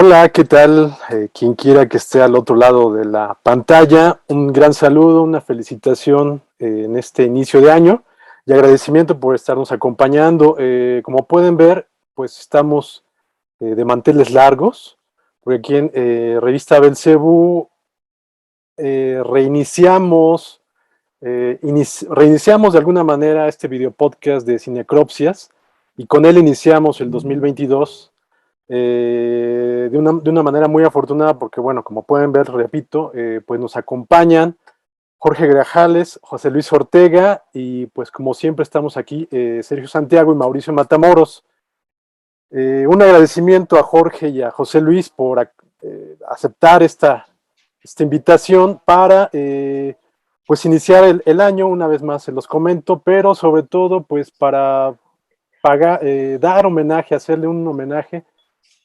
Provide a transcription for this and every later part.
Hola, ¿qué tal? Quien quiera que esté al otro lado de la pantalla, un gran saludo, una felicitación en este inicio de año y agradecimiento por estarnos acompañando. Como pueden ver, pues estamos de manteles largos, porque aquí en Revista Belcebú reiniciamos, reiniciamos de alguna manera este video podcast de Cinecropsias y con él iniciamos el 2022 de una manera muy afortunada porque, bueno, como pueden ver, repito, pues nos acompañan Jorge Grajales, José Luis Ortega y pues como siempre estamos aquí, Sergio Santiago y Mauricio Matamoros. Un agradecimiento a Jorge y a José Luis por aceptar esta invitación para pues iniciar el año, una vez más se los comento, pero sobre todo pues para dar homenaje, hacerle un homenaje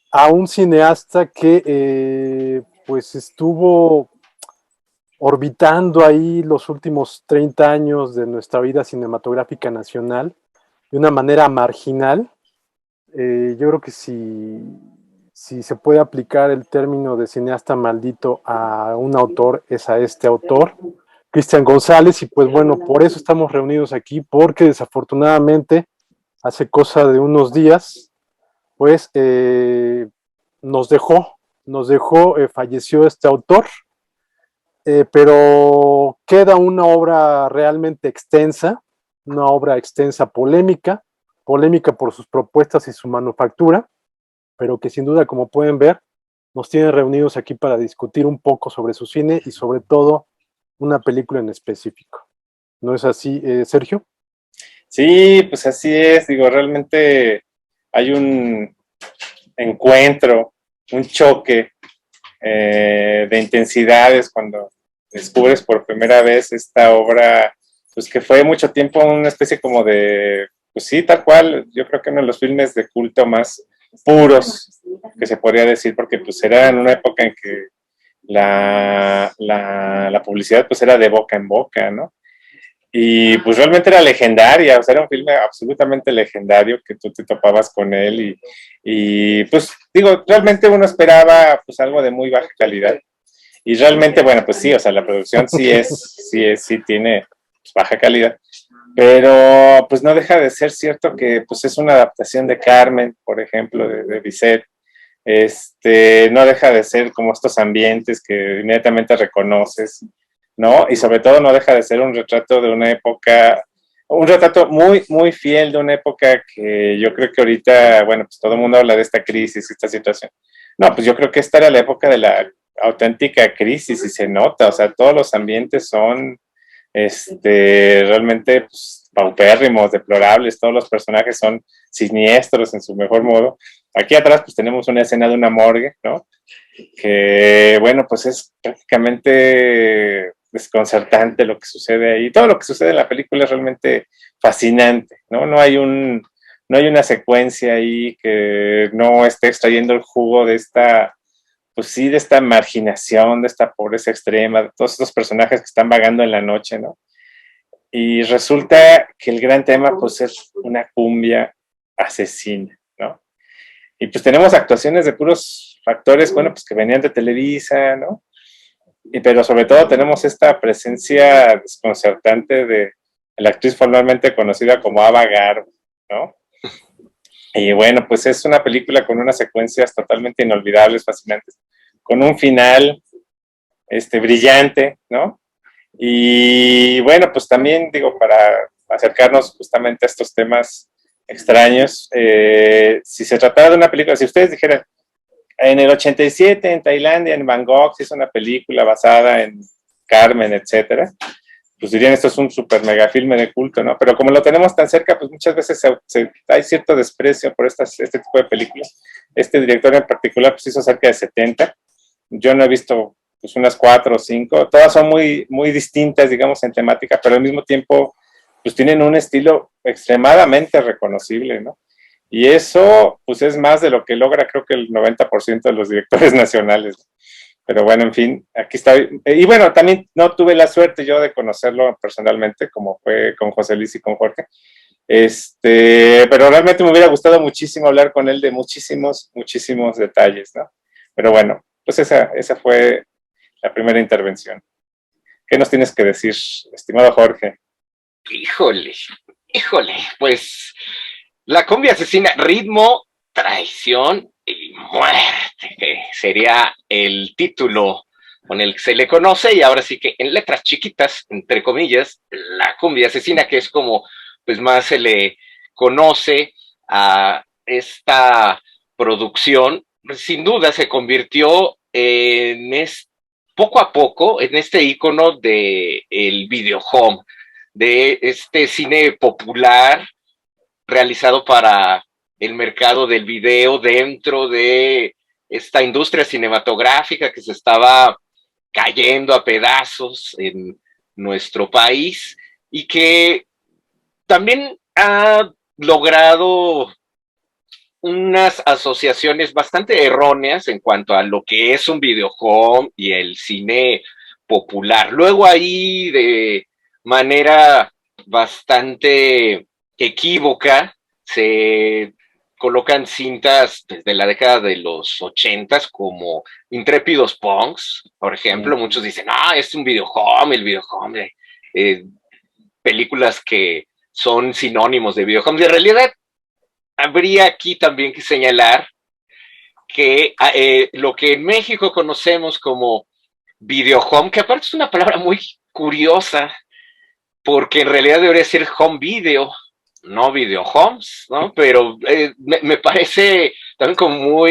a un cineasta que pues estuvo orbitando ahí los últimos 30 años de nuestra vida cinematográfica nacional de una manera marginal. Yo creo que si se puede aplicar el término de cineasta maldito a un autor, es a este autor, Cristian González, y pues bueno, por eso estamos reunidos aquí, porque desafortunadamente hace cosa de unos días, pues falleció este autor, pero queda una obra realmente extensa, una obra extensa polémica por sus propuestas y su manufactura, pero que sin duda, como pueden ver, nos tiene reunidos aquí para discutir un poco sobre su cine y sobre todo una película en específico. ¿No es así, Sergio? Sí, pues así es, digo, realmente hay un encuentro, un choque de intensidades cuando descubres por primera vez esta obra, pues que fue mucho tiempo una especie como de, pues sí, tal cual, yo creo que uno de los filmes de culto más puros que se podría decir, porque pues era en una época en que la publicidad pues era de boca en boca, ¿no? Y pues realmente era legendaria, o sea, era un filme absolutamente legendario que tú te topabas con él y pues digo, realmente uno esperaba pues algo de muy baja calidad y realmente, bueno, pues sí, o sea, la producción sí tiene pues, baja calidad, pero pues no deja de ser cierto que pues es una adaptación de Carmen, por ejemplo, de Bizet, no deja de ser como estos ambientes que inmediatamente reconoces, ¿no? Y sobre todo no deja de ser un retrato de una época, un retrato muy, muy fiel de una época que yo creo que ahorita, bueno, pues todo el mundo habla de esta crisis, esta situación. No, pues yo creo que esta era la época de la auténtica crisis y se nota, o sea, todos los ambientes son realmente pues, paupérrimos, deplorables, todos los personajes son siniestros en su mejor modo. Aquí atrás pues tenemos una escena de una morgue, ¿no? Que bueno, pues es prácticamente desconcertante lo que sucede ahí. Todo lo que sucede en la película es realmente fascinante, ¿no? No hay una secuencia ahí que no esté extrayendo el jugo de esta, pues sí, de esta marginación, de esta pobreza extrema, de todos estos personajes que están vagando en la noche, ¿no? Y resulta que el gran tema pues es una cumbia asesina, ¿no? Y pues tenemos actuaciones de puros actores, bueno, pues que venían de Televisa, ¿no? Pero sobre todo tenemos esta presencia desconcertante de la actriz formalmente conocida como Ava Gardner, ¿no? Y bueno, pues es una película con unas secuencias totalmente inolvidables, fascinantes, con un final brillante, ¿no? Y bueno, pues también digo, para acercarnos justamente a estos temas extraños, si se tratara de una película, si ustedes dijeran, en el 87 en Tailandia, en Bangkok, se hizo una película basada en Carmen, etcétera, pues dirían esto es un super mega filme de culto, ¿no? Pero como lo tenemos tan cerca, pues muchas veces hay cierto desprecio por este tipo de películas. Este director en particular pues hizo cerca de 70. Yo no he visto pues unas 4 o 5. Todas son muy, muy distintas, digamos, en temática, pero al mismo tiempo pues tienen un estilo extremadamente reconocible, ¿no? Y eso pues es más de lo que logra creo que el 90% de los directores nacionales. Pero bueno, en fin, aquí está. Y bueno, también no tuve la suerte yo de conocerlo personalmente, como fue con José Luis y con Jorge. Pero realmente me hubiera gustado muchísimo hablar con él de muchísimos, muchísimos detalles, ¿no? Pero bueno, pues esa fue la primera intervención. ¿Qué nos tienes que decir, estimado Jorge? Híjole, híjole, pues la cumbia asesina, ritmo, traición y muerte, que sería el título con el que se le conoce, y ahora sí que en letras chiquitas, entre comillas, la cumbia asesina, que es como pues más se le conoce a esta producción, sin duda se convirtió poco a poco en este icono de el video home, de este cine popular realizado para el mercado del video dentro de esta industria cinematográfica que se estaba cayendo a pedazos en nuestro país y que también ha logrado unas asociaciones bastante erróneas en cuanto a lo que es un videohome y el cine popular. Luego ahí de manera bastante equívoca se colocan cintas desde la década de los 80 como Intrépidos Punks, por ejemplo. Muchos dicen, ah, es un videohome, el videohome. Películas que son sinónimos de videohome. En realidad, habría aquí también que señalar que lo que en México conocemos como videohome, que aparte es una palabra muy curiosa, porque en realidad debería ser home video, no videohomes, ¿no? Pero me parece también como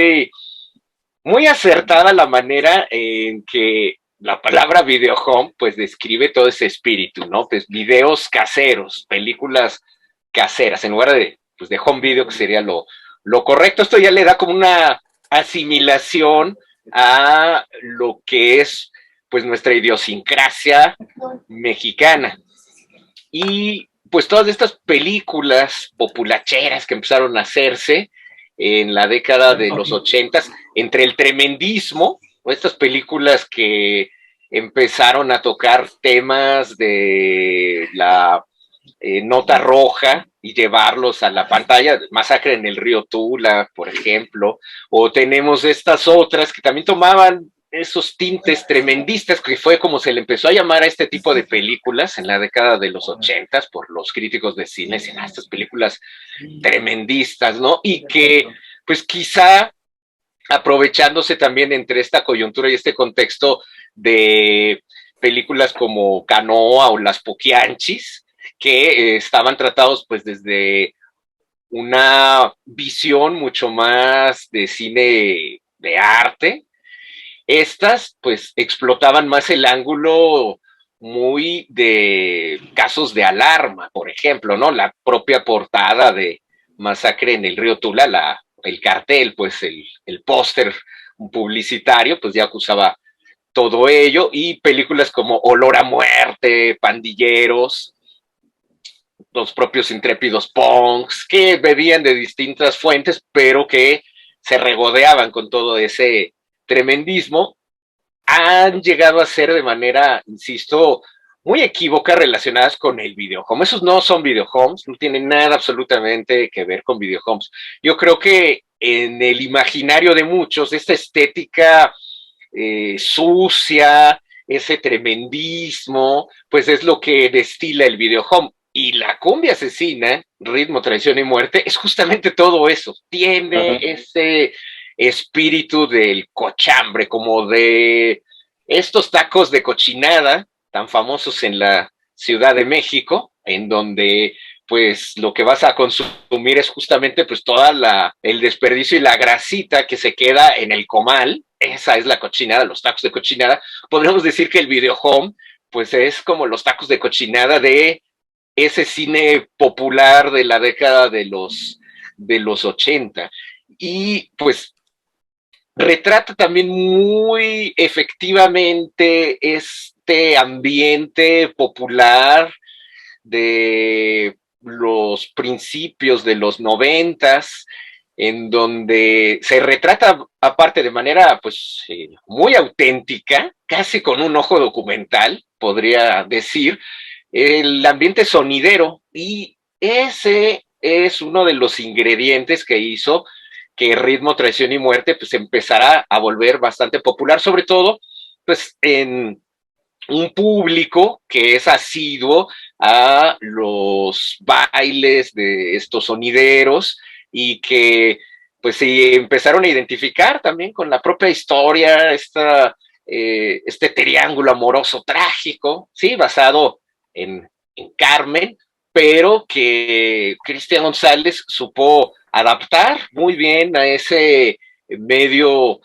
muy acertada la manera en que la palabra videohome pues describe todo ese espíritu, ¿no? Pues videos caseros, películas caseras, en lugar pues, de home video, que sería lo correcto. Esto ya le da como una asimilación a lo que es pues nuestra idiosincrasia mexicana. Y pues todas estas películas populacheras que empezaron a hacerse en la década de los 80, entre el tremendismo, estas películas que empezaron a tocar temas de la nota roja y llevarlos a la pantalla, Masacre en el Río Tula, por ejemplo, o tenemos estas otras que también tomaban esos tintes tremendistas, que fue como se le empezó a llamar a este tipo de películas en la década de los 80 por los críticos de cine, decían, estas películas tremendistas, ¿no? Y que pues quizá aprovechándose también entre esta coyuntura y este contexto de películas como Canoa o Las Poquianchis, que estaban tratados pues desde una visión mucho más de cine de arte. Estas pues explotaban más el ángulo muy de casos de alarma, por ejemplo, ¿no? La propia portada de Masacre en el Río Tula, el cartel, pues el póster publicitario, pues ya acusaba todo ello, y películas como Olor a Muerte, Pandilleros, los propios intrépidos punks, que bebían de distintas fuentes, pero que se regodeaban con todo ese tremendismo, han llegado a ser de manera, insisto, muy equívoca relacionadas con el videohome. Esos no son videohomes, no tienen nada absolutamente que ver con videohomes. Yo creo que en el imaginario de muchos, esta estética sucia, ese tremendismo, pues es lo que destila el videohome. Y la cumbia asesina, ritmo, traición y muerte, es justamente todo eso. Tiene ese espíritu del cochambre, como de estos tacos de cochinada tan famosos en la Ciudad de México, en donde pues lo que vas a consumir es justamente pues toda el desperdicio y la grasita que se queda en el comal. Esa es la cochinada, los tacos de cochinada. Podríamos decir que el videohome pues es como los tacos de cochinada de ese cine popular de la década de los 80. Y pues retrata también muy efectivamente este ambiente popular de los principios de los 90, en donde se retrata aparte de manera pues muy auténtica, casi con un ojo documental, podría decir, el ambiente sonidero, y ese es uno de los ingredientes que hizo que Ritmo, Traición y Muerte pues empezará a volver bastante popular, sobre todo pues en un público que es asiduo a los bailes de estos sonideros y que pues se empezaron a identificar también con la propia historia, este triángulo amoroso trágico, sí, basado en Carmen, pero que Cristian González supo adaptar muy bien a ese medio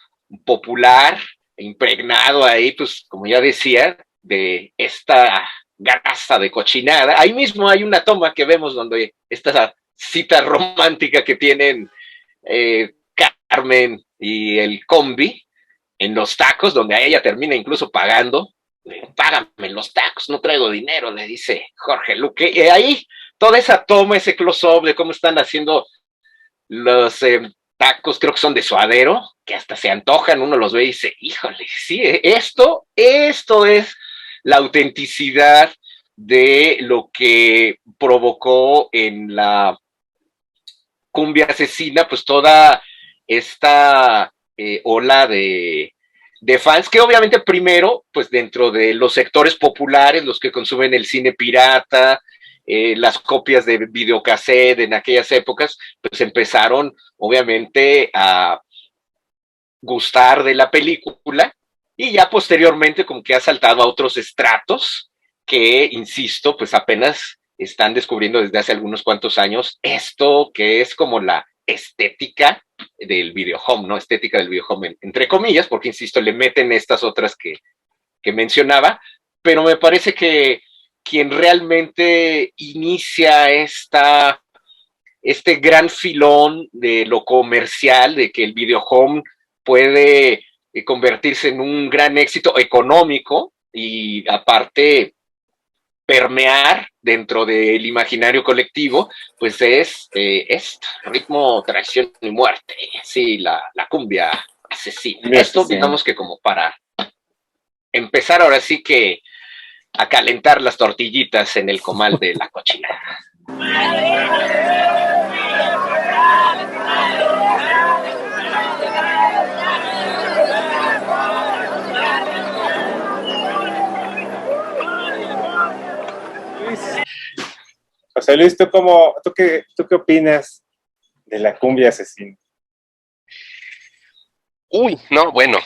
popular, impregnado ahí, pues como ya decía, de esta gasa de cochinada. Ahí mismo hay una toma que vemos donde esta cita romántica que tienen Carmen y el combi en los tacos, donde a ella termina incluso pagando. Págame los tacos, no traigo dinero, le dice Jorge Luque. Y ahí toda esa toma, ese close-up de cómo están haciendo los tacos, creo que son de suadero, que hasta se antojan, uno los ve y dice, híjole, sí, esto es la autenticidad de lo que provocó en la cumbia asesina, pues toda esta ola de fans, que obviamente primero, pues dentro de los sectores populares, los que consumen el cine pirata, las copias de videocassette en aquellas épocas, pues empezaron obviamente a gustar de la película y ya posteriormente como que ha saltado a otros estratos que, insisto, pues apenas están descubriendo desde hace algunos cuantos años esto que es como la estética del video home, ¿no? Estética del video home, entre comillas, porque, insisto, le meten estas otras que mencionaba, pero me parece que quien realmente inicia este gran filón de lo comercial, de que el video home puede convertirse en un gran éxito económico y aparte permear dentro del imaginario colectivo, pues es Ritmo, Traición y Muerte, sí, la cumbia asesina. Esto, digamos que como para empezar ahora sí que a calentar las tortillitas en el comal de la cochinada. José Luis, ¿tú qué opinas de la cumbia asesina? Uy, no, bueno,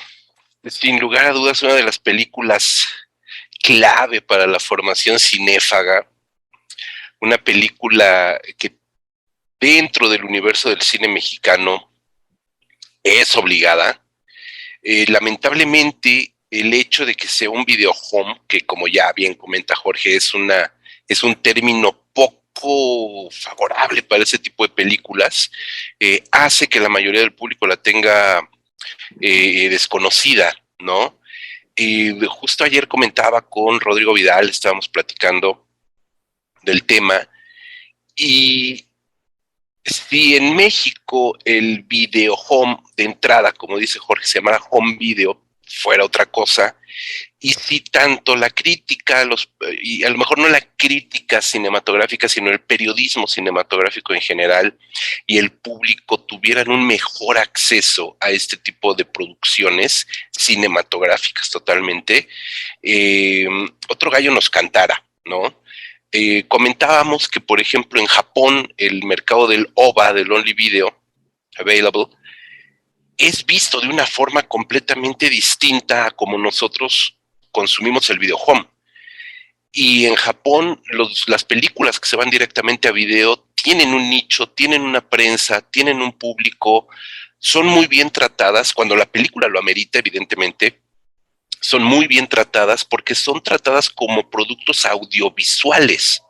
sin lugar a dudas, una de las películas clave para la formación cinéfaga, una película que dentro del universo del cine mexicano es obligada. Lamentablemente, el hecho de que sea un video home, que como ya bien comenta Jorge, es un término poco favorable para ese tipo de películas, hace que la mayoría del público la tenga desconocida, ¿no? Justo ayer comentaba con Rodrigo Vidal, estábamos platicando del tema, y si en México el video home de entrada, como dice Jorge, se llama home video, fuera otra cosa, y si tanto la crítica, y a lo mejor no la crítica cinematográfica, sino el periodismo cinematográfico en general, y el público tuvieran un mejor acceso a este tipo de producciones cinematográficas totalmente, otro gallo nos cantara, ¿no? Comentábamos que, por ejemplo, en Japón, el mercado del OVA, del Only Video Available, es visto de una forma completamente distinta a como nosotros consumimos el video home. Y en Japón, las películas que se van directamente a video tienen un nicho, tienen una prensa, tienen un público, son muy bien tratadas, cuando la película lo amerita, evidentemente, son muy bien tratadas porque son tratadas como productos audiovisuales,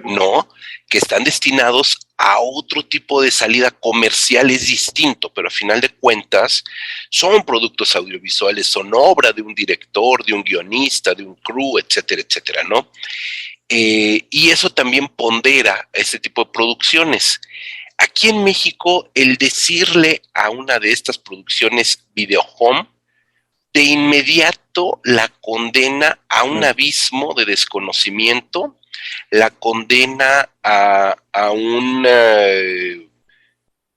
¿no? Que están destinados a otro tipo de salida comercial, es distinto, pero a final de cuentas son productos audiovisuales, son obra de un director, de un guionista, de un crew, etcétera, etcétera, ¿no? Y eso también pondera a este tipo de producciones. Aquí en México, el decirle a una de estas producciones video home, de inmediato la condena a un abismo de desconocimiento, la condena a un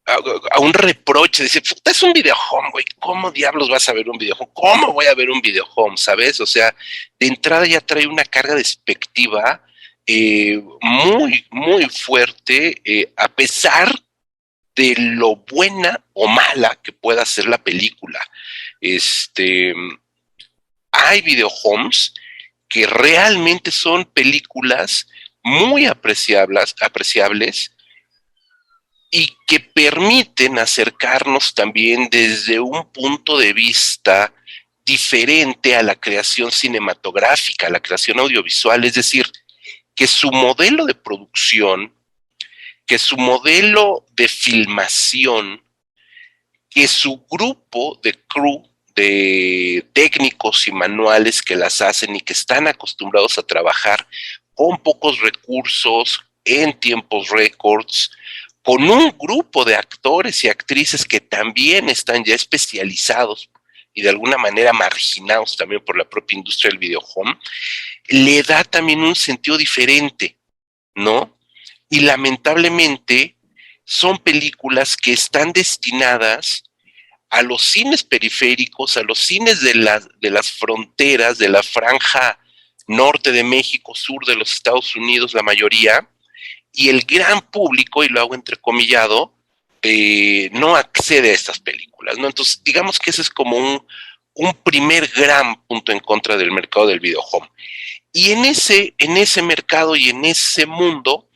a un reproche, dice, puta, es un videohome, güey, ¿cómo diablos vas a ver un videohome? ¿Cómo voy a ver un videohome? ¿Sabes? O sea, de entrada ya trae una carga despectiva muy, muy fuerte, a pesar de lo buena o mala que pueda ser la película. Hay videohomes que realmente son películas muy apreciables y que permiten acercarnos también desde un punto de vista diferente a la creación cinematográfica, a la creación audiovisual, es decir, que su modelo de producción, que su modelo de filmación, que su grupo de crew, de técnicos y manuales que las hacen y que están acostumbrados a trabajar con pocos recursos, en tiempos récords, con un grupo de actores y actrices que también están ya especializados y de alguna manera marginados también por la propia industria del videohome, le da también un sentido diferente, ¿no? Y lamentablemente son películas que están destinadas a los cines periféricos, a los cines de las fronteras, de la franja norte de México, sur de los Estados Unidos, la mayoría, y el gran público, y lo hago entrecomillado, no accede a estas películas, ¿no? Entonces, digamos que ese es como un primer gran punto en contra del mercado del videohome. Y en ese mercado y en ese mundo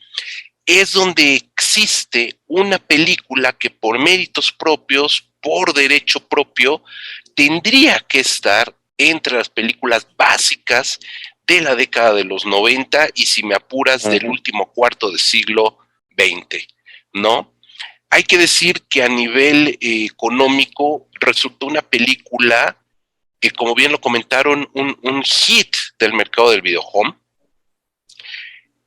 es donde existe una película que por méritos propios, por derecho propio, tendría que estar entre las películas básicas de la década de los 90 y, si me apuras, del último cuarto de siglo XX, ¿no? Hay que decir que a nivel económico resultó una película que, como bien lo comentaron, un hit del mercado del videohome,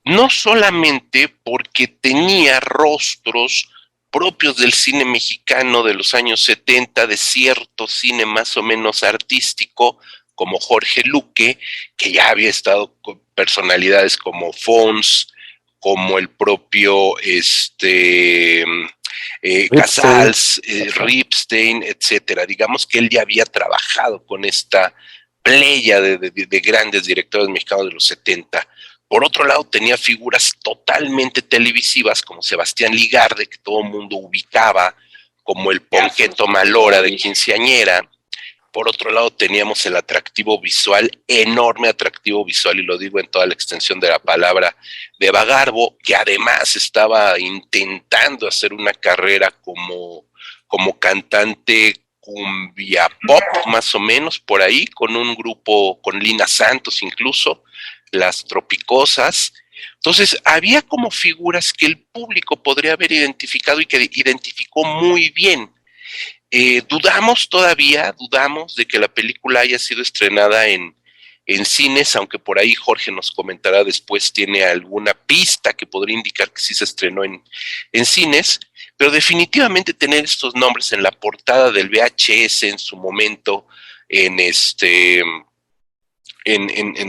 no solamente porque tenía rostros propios del cine mexicano de los años 70, de cierto cine más o menos artístico, como Jorge Luque, que ya había estado con personalidades como Fons, como el propio Casals, Ripstein, etcétera. Digamos que él ya había trabajado con esta playa de grandes directores mexicanos de los 70. Por otro lado, tenía figuras totalmente televisivas como Sebastián Ligarde, que todo el mundo ubicaba como el Ponqueto Malora de quinceañera. Por otro lado, teníamos el atractivo visual, enorme atractivo visual, y lo digo en toda la extensión de la palabra, de Eva Garbo, que además estaba intentando hacer una carrera como cantante cumbia pop, más o menos, por ahí, con un grupo, con Lina Santos incluso, las Tropicosas. Entonces, había como figuras que el público podría haber identificado y que identificó muy bien. Dudamos de que la película haya sido estrenada en cines, aunque por ahí Jorge nos comentará después, tiene alguna pista que podría indicar que sí se estrenó en cines, pero definitivamente tener estos nombres en la portada del VHS en su momento,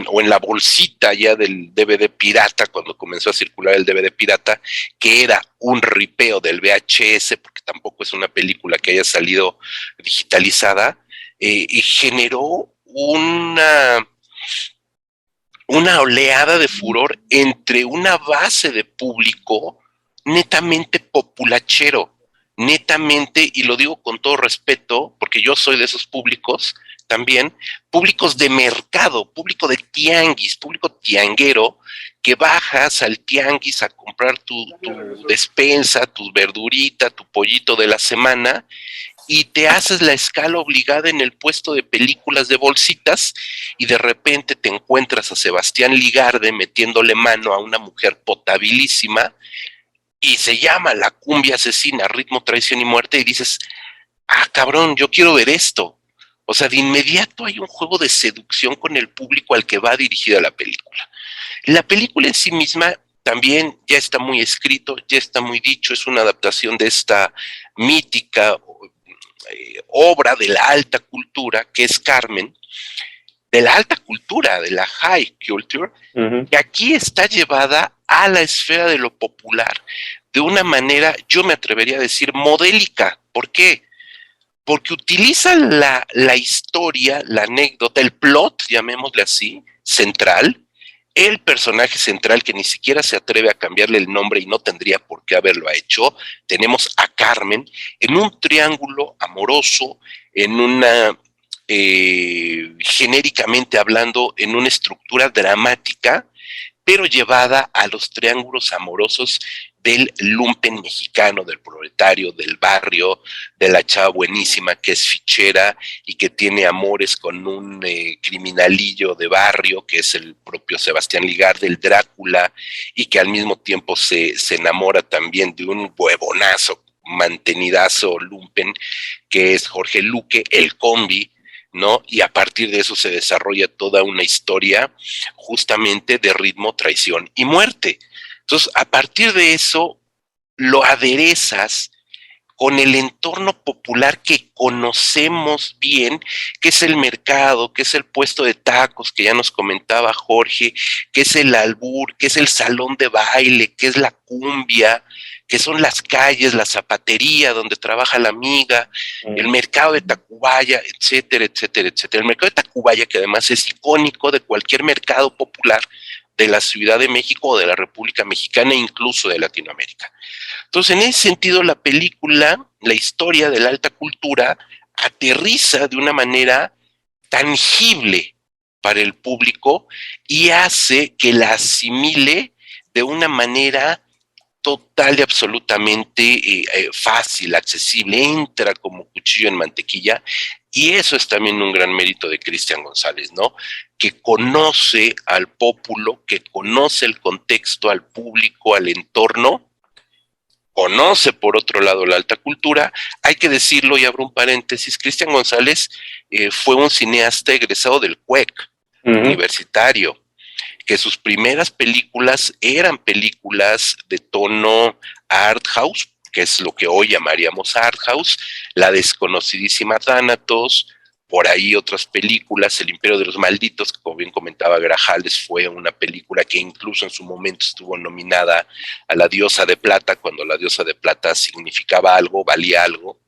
o en la bolsita ya del DVD pirata, cuando comenzó a circular el DVD pirata, que era un ripeo del VHS, porque tampoco es una película que haya salido digitalizada, y generó una oleada de furor entre una base de público netamente populachero, netamente, y lo digo con todo respeto, porque yo soy de esos públicos también, públicos de mercado, público de tianguis, público tianguero, que bajas al tianguis a comprar tu despensa, tu verdurita, tu pollito de la semana, y te haces la escala obligada en el puesto de películas de bolsitas, y de repente te encuentras a Sebastián Ligarde metiéndole mano a una mujer potabilísima, y se llama La cumbia asesina, ritmo, traición y muerte, y dices, ah, cabrón, yo quiero ver esto. O sea, de inmediato hay un juego de seducción con el público al que va dirigida la película. La película en sí misma también ya está muy escrito, ya está muy dicho, es una adaptación de esta mítica obra de la alta cultura, que es Carmen, de la alta cultura, de la high culture, que aquí está llevada a la esfera de lo popular, de una manera, yo me atrevería a decir, modélica. ¿Por qué? Porque utiliza la historia, la anécdota, el plot, llamémosle así, central, el personaje central que ni siquiera se atreve a cambiarle el nombre y no tendría por qué haberlo hecho. Tenemos a Carmen en un triángulo amoroso, en una, genéricamente hablando, en una estructura dramática, pero llevada a los triángulos amorosos del lumpen mexicano, del proletario, del barrio, de la chava buenísima que es fichera y que tiene amores con un criminalillo de barrio, que es el propio Sebastián Ligarde, el Drácula, y que al mismo tiempo se enamora también de un huevonazo, mantenidazo lumpen, que es Jorge Luque, el combi, ¿no? Y a partir de eso se desarrolla toda una historia justamente de ritmo, traición y muerte. Entonces, a partir de eso, lo aderezas con el entorno popular que conocemos bien, que es el mercado, que es el puesto de tacos, que ya nos comentaba Jorge, que es el albur, que es el salón de baile, que es la cumbia, que son las calles, la zapatería donde trabaja la amiga, el mercado de Tacubaya, etcétera, etcétera, etcétera. El mercado de Tacubaya, que además es icónico de cualquier mercado popular de la Ciudad de México o de la República Mexicana e incluso de Latinoamérica. Entonces, en ese sentido, la película, la historia de la alta cultura, aterriza de una manera tangible para el público y hace que la asimile de una manera total y absolutamente fácil, accesible, entra como cuchillo en mantequilla, y eso es también un gran mérito de Cristian González, ¿no? Que conoce al pópulo, que conoce el contexto, al público, al entorno, conoce por otro lado la alta cultura. Hay que decirlo, y abro un paréntesis, Cristian González fue un cineasta egresado del CUEC, universitario, que sus primeras películas eran películas de tono art house, que es lo que hoy llamaríamos art house, la desconocidísima Thanatos, por ahí otras películas, El Imperio de los Malditos, que como bien comentaba Grajales, fue una película que incluso en su momento estuvo nominada a la Diosa de Plata, cuando la Diosa de Plata significaba algo, valía algo.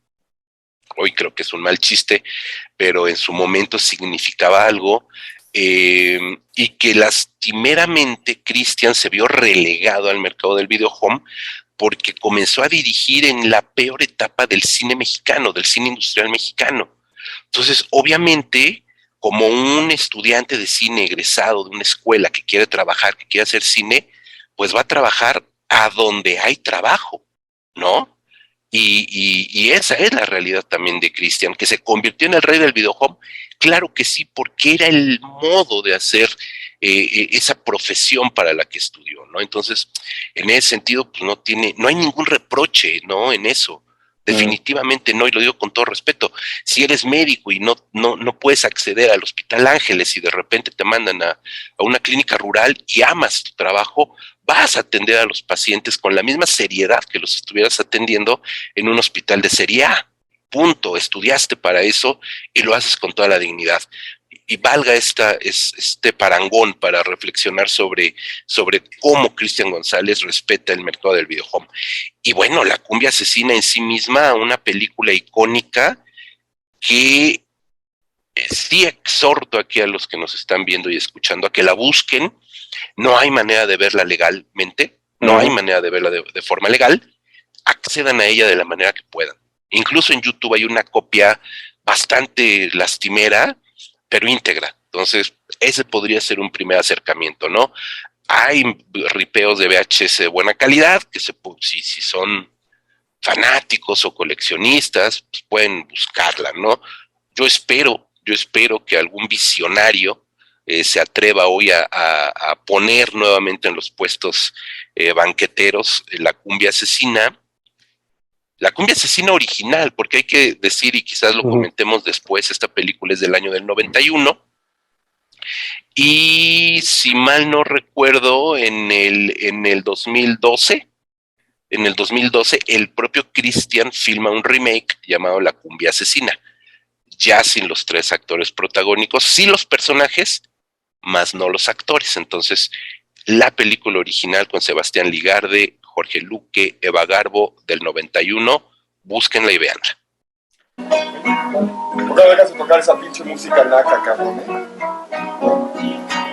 Hoy creo que es un mal chiste, pero en su momento significaba algo. Y que lastimeramente Cristian se vio relegado al mercado del videohome porque comenzó a dirigir en la peor etapa del cine mexicano, del cine industrial mexicano. Entonces, obviamente, como un estudiante de cine egresado de una escuela que quiere trabajar, que quiere hacer cine, pues va a trabajar a donde hay trabajo, ¿no? Y esa es la realidad también de Cristian, que se convirtió en el rey del videohome. Claro que sí, porque era el modo de hacer esa profesión para la que estudió, ¿no? Entonces, en ese sentido, pues no hay ningún reproche, ¿no? En eso. Definitivamente no, y lo digo con todo respeto. Si eres médico y no puedes acceder al Hospital Ángeles y de repente te mandan a una clínica rural y amas tu trabajo, vas a atender a los pacientes con la misma seriedad que los estuvieras atendiendo en un hospital de serie A. Punto. Estudiaste para eso y lo haces con toda la dignidad. Y valga este parangón para reflexionar sobre cómo Cristian González respeta el mercado del videohome. Y bueno, La Cumbia Asesina en sí misma, una película icónica que sí exhorto aquí a los que nos están viendo y escuchando a que la busquen. No hay manera de verla legalmente, no hay manera de verla de forma legal. Accedan a ella de la manera que puedan. Incluso en YouTube hay una copia bastante lastimera, pero íntegra. Entonces, ese podría ser un primer acercamiento, ¿no? Hay ripeos de VHS de buena calidad, que si son fanáticos o coleccionistas, pues pueden buscarla, ¿no? Yo espero que algún visionario se atreva hoy a poner nuevamente en los puestos banqueteros La Cumbia Asesina original, porque hay que decir, y quizás lo comentemos después, esta película es del año del 91, y si mal no recuerdo, en el 2012, el propio Cristian filma un remake llamado La Cumbia Asesina, ya sin los tres actores protagónicos, sí los personajes, más no los actores. Entonces, la película original con Sebastián Ligarde, Jorge Luque, Eva Garbo, del 91. Búsquenla y véanla. ¿Por qué dejas de tocar esa pinche música naca, cabrón?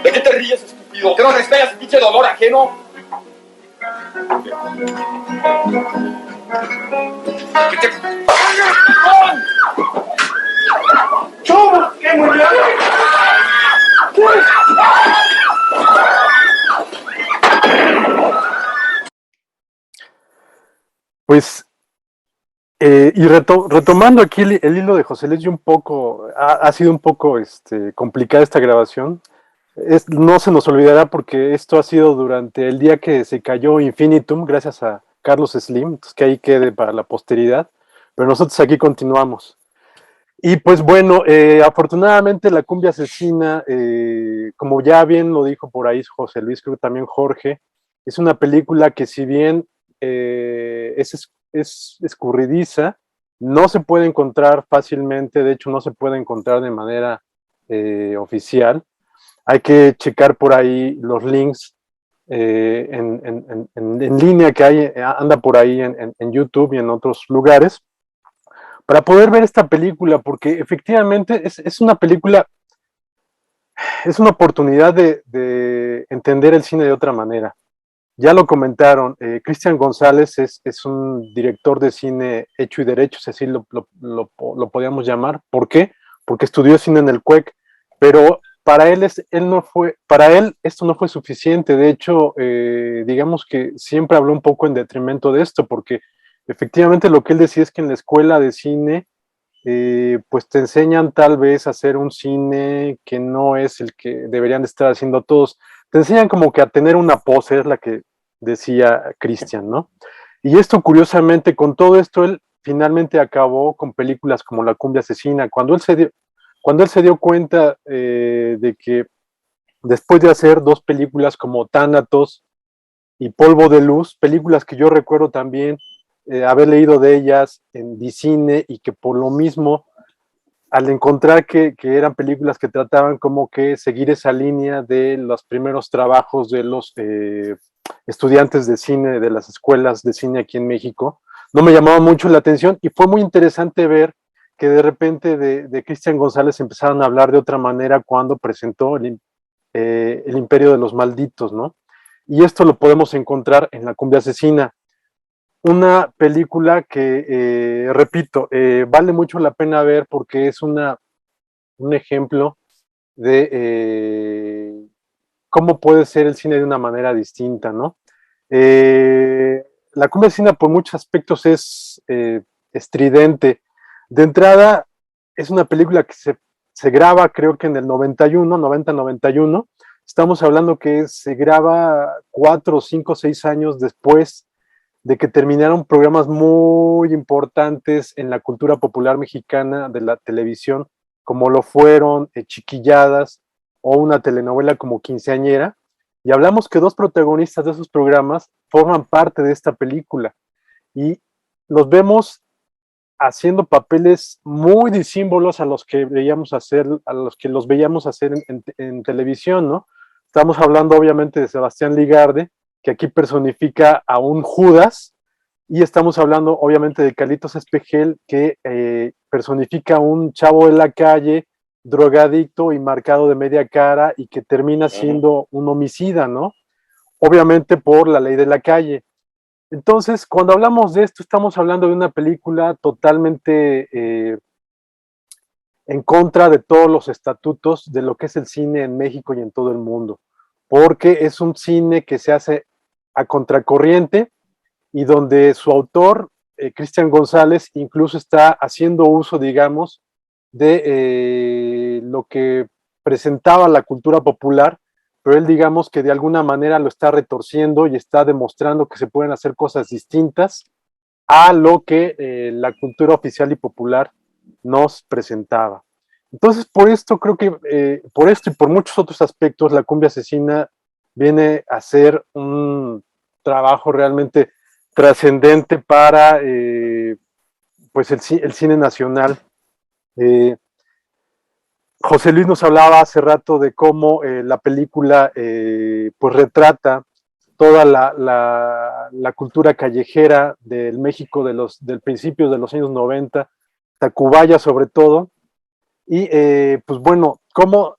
¿De qué te ríes, estúpido? ¿Que no respetas el pinche dolor ajeno? ¿Qué te... ¡Choma! ¡Qué muy bien! Pues, y retomando aquí el hilo de José Luis, un poco, ha sido un poco complicada esta grabación. No se nos olvidará porque esto ha sido durante el día que se cayó Infinitum, gracias a Carlos Slim, entonces que ahí quede para la posteridad, pero nosotros aquí continuamos. Y pues bueno, afortunadamente la cumbia asesina, como ya bien lo dijo por ahí José Luis, creo que también Jorge, es una película que si bien es escurridiza, no se puede encontrar fácilmente, de hecho no se puede encontrar de manera oficial. Hay que checar por ahí los links en línea que hay, anda por ahí en YouTube y en otros lugares, para poder ver esta película, porque efectivamente es una película, es una oportunidad de entender el cine de otra manera. Ya lo comentaron, Cristian González es un director de cine hecho y derecho, así lo podíamos llamar. ¿Por qué? Porque estudió cine en el CUEC, pero para él esto no fue suficiente. De hecho, digamos que siempre habló un poco en detrimento de esto, porque efectivamente lo que él decía es que en la escuela de cine pues te enseñan tal vez a hacer un cine que no es el que deberían de estar haciendo todos. Te enseñan como que a tener una pose, es la que decía Cristian, ¿no? Y esto, curiosamente, con todo esto, él finalmente acabó con películas como La Cumbia Asesina. Cuando él se dio cuenta de que después de hacer dos películas como Thanatos y Polvo de Luz, películas que yo recuerdo también haber leído de ellas en Vicine, y que por lo mismo, al encontrar que eran películas que trataban como que seguir esa línea de los primeros trabajos de los estudiantes de cine, de las escuelas de cine aquí en México, no me llamaba mucho la atención, y fue muy interesante ver que de repente de Cristian González empezaron a hablar de otra manera cuando presentó el Imperio de los Malditos, ¿no? Y esto lo podemos encontrar en La Cumbia Asesina, una película que, repito, vale mucho la pena ver porque es un ejemplo de cómo puede ser el cine de una manera distinta, ¿no? La Cumbia Asesina por muchos aspectos es estridente. De entrada, es una película que se graba, creo que en el 91, 90-91. Estamos hablando que se graba 4, 5, 6 años después de que terminaron programas muy importantes en la cultura popular mexicana de la televisión, como lo fueron Chiquilladas o una telenovela como Quinceañera, y hablamos que dos protagonistas de esos programas forman parte de esta película, y los vemos haciendo papeles muy disímbolos a los que los veíamos hacer en televisión, ¿no? Estamos hablando obviamente de Sebastián Ligarde, que aquí personifica a un Judas, y estamos hablando obviamente de Carlitos Espejel, que personifica a un chavo de la calle, drogadicto y marcado de media cara, y que termina siendo un homicida, ¿no? Obviamente por la ley de la calle. Entonces, cuando hablamos de esto, estamos hablando de una película totalmente en contra de todos los estatutos de lo que es el cine en México y en todo el mundo, porque es un cine que se hace a contracorriente, y donde su autor, Cristian González, incluso está haciendo uso, digamos, de lo que presentaba la cultura popular, pero él, digamos, que de alguna manera lo está retorciendo y está demostrando que se pueden hacer cosas distintas a lo que la cultura oficial y popular nos presentaba. Entonces, por esto creo que, por esto y por muchos otros aspectos, La Cumbia Asesina viene a ser un trabajo realmente trascendente para pues el cine nacional. José Luis nos hablaba hace rato de cómo la película pues retrata toda la cultura callejera del México del principio de los años 90, Tacubaya sobre todo. Y pues bueno,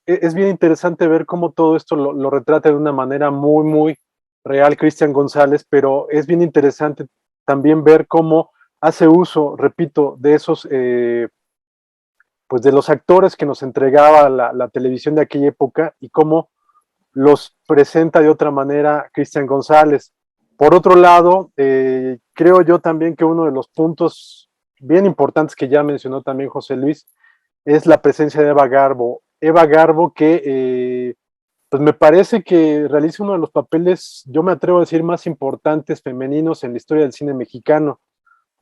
es bien interesante ver cómo todo esto lo retrata de una manera muy, muy real Cristian González, pero es bien interesante también ver cómo hace uso, repito, de esos, pues de los actores que nos entregaba la televisión de aquella época y cómo los presenta de otra manera Cristian González. Por otro lado, creo yo también que uno de los puntos bien importantes que ya mencionó también José Luis es la presencia de Eva Garbo. Eva Garbo que pues me parece que realiza uno de los papeles, yo me atrevo a decir, más importantes femeninos en la historia del cine mexicano,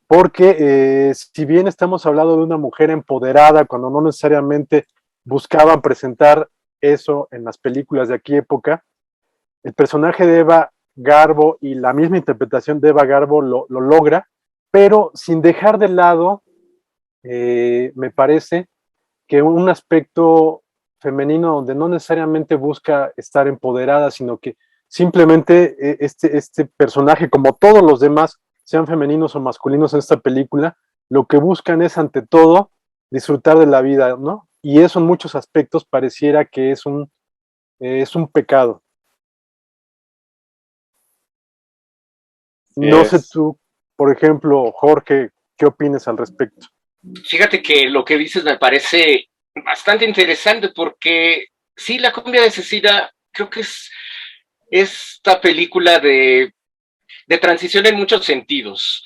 porque si bien estamos hablando de una mujer empoderada, cuando no necesariamente buscaban presentar eso en las películas de aquella época, el personaje de Eva Garbo y la misma interpretación de Eva Garbo lo logra, pero sin dejar de lado, me parece, que un aspecto femenino donde no necesariamente busca estar empoderada, sino que simplemente este personaje, como todos los demás, sean femeninos o masculinos en esta película, lo que buscan es ante todo disfrutar de la vida, ¿no? Y eso en muchos aspectos pareciera que es un pecado. No sé tú, por ejemplo, Jorge, ¿qué opinas al respecto? Fíjate que lo que dices me parece bastante interesante porque sí, La cumbia de Cecilia creo que es esta película de transición en muchos sentidos.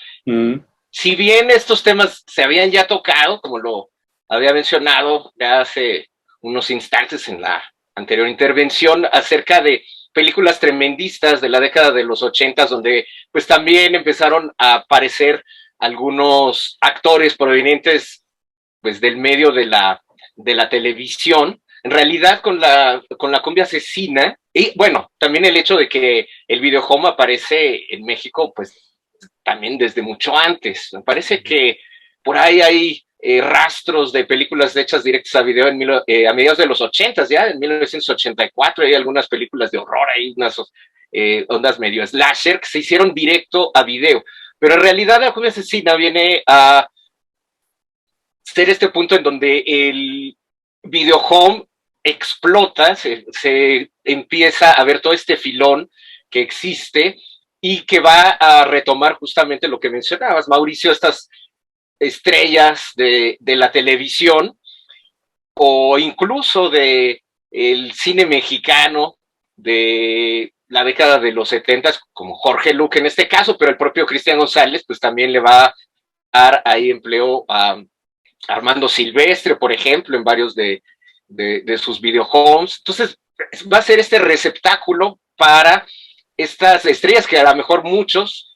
Si bien estos temas se habían ya tocado, como lo había mencionado ya hace unos instantes en la anterior intervención, acerca de películas tremendistas de la década de los 80, donde pues también empezaron a aparecer algunos actores provenientes pues del medio de la televisión. En realidad con la cumbia asesina, y bueno, también el hecho de que el videohome aparece en México pues también desde mucho antes. Me parece que por ahí hay rastros de películas hechas directas a video a mediados de los 80, ya en 1984 hay algunas películas de horror, hay unas ondas medio slasher que se hicieron directo a video, pero en realidad La cumbia asesina viene a ser este punto en donde el videohome explota, se empieza a ver todo este filón que existe y que va a retomar justamente lo que mencionabas, Mauricio, estas estrellas de la televisión o incluso de el cine mexicano de la década de los 70, como Jorge Luque en este caso, pero el propio Cristian González pues también le va a dar ahí empleo a Armando Silvestre, por ejemplo, en varios de sus videohomes. Entonces, va a ser este receptáculo para estas estrellas que a lo mejor muchos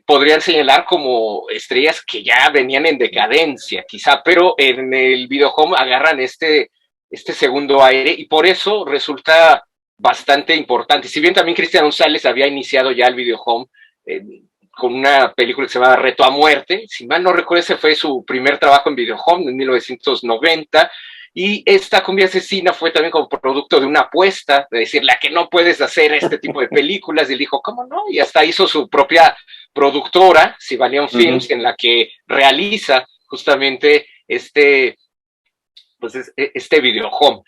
podrían señalar como estrellas que ya venían en decadencia, quizá, pero en el videohome agarran este segundo aire y por eso resulta bastante importante. Si bien también Cristian González había iniciado ya el videohome con una película que se llama Reto a Muerte, si mal no recuerdo, ese fue su primer trabajo en videohome en 1990, y esta cumbia asesina fue también como producto de una apuesta, de decirle a que no puedes hacer este tipo de películas, y él dijo, ¿cómo no? Y hasta hizo su propia productora, Sibalion Films, en la que realiza justamente este videohome.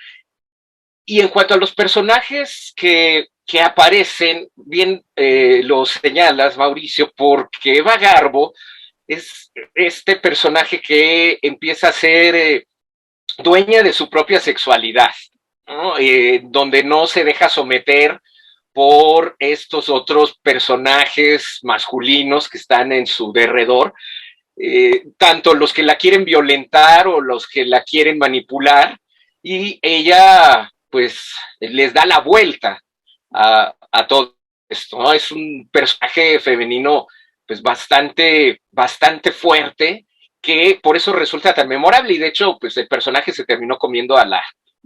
Y en cuanto a los personajes que aparecen, bien lo señalas, Mauricio, porque Eva Garbo es este personaje que empieza a ser dueña de su propia sexualidad, ¿no? Donde no se deja someter por estos otros personajes masculinos que están en su derredor, tanto los que la quieren violentar o los que la quieren manipular, y ella pues les da la vuelta a todo esto, ¿no? Es un personaje femenino pues bastante fuerte, que por eso resulta tan memorable, y de hecho pues el personaje se terminó comiendo a la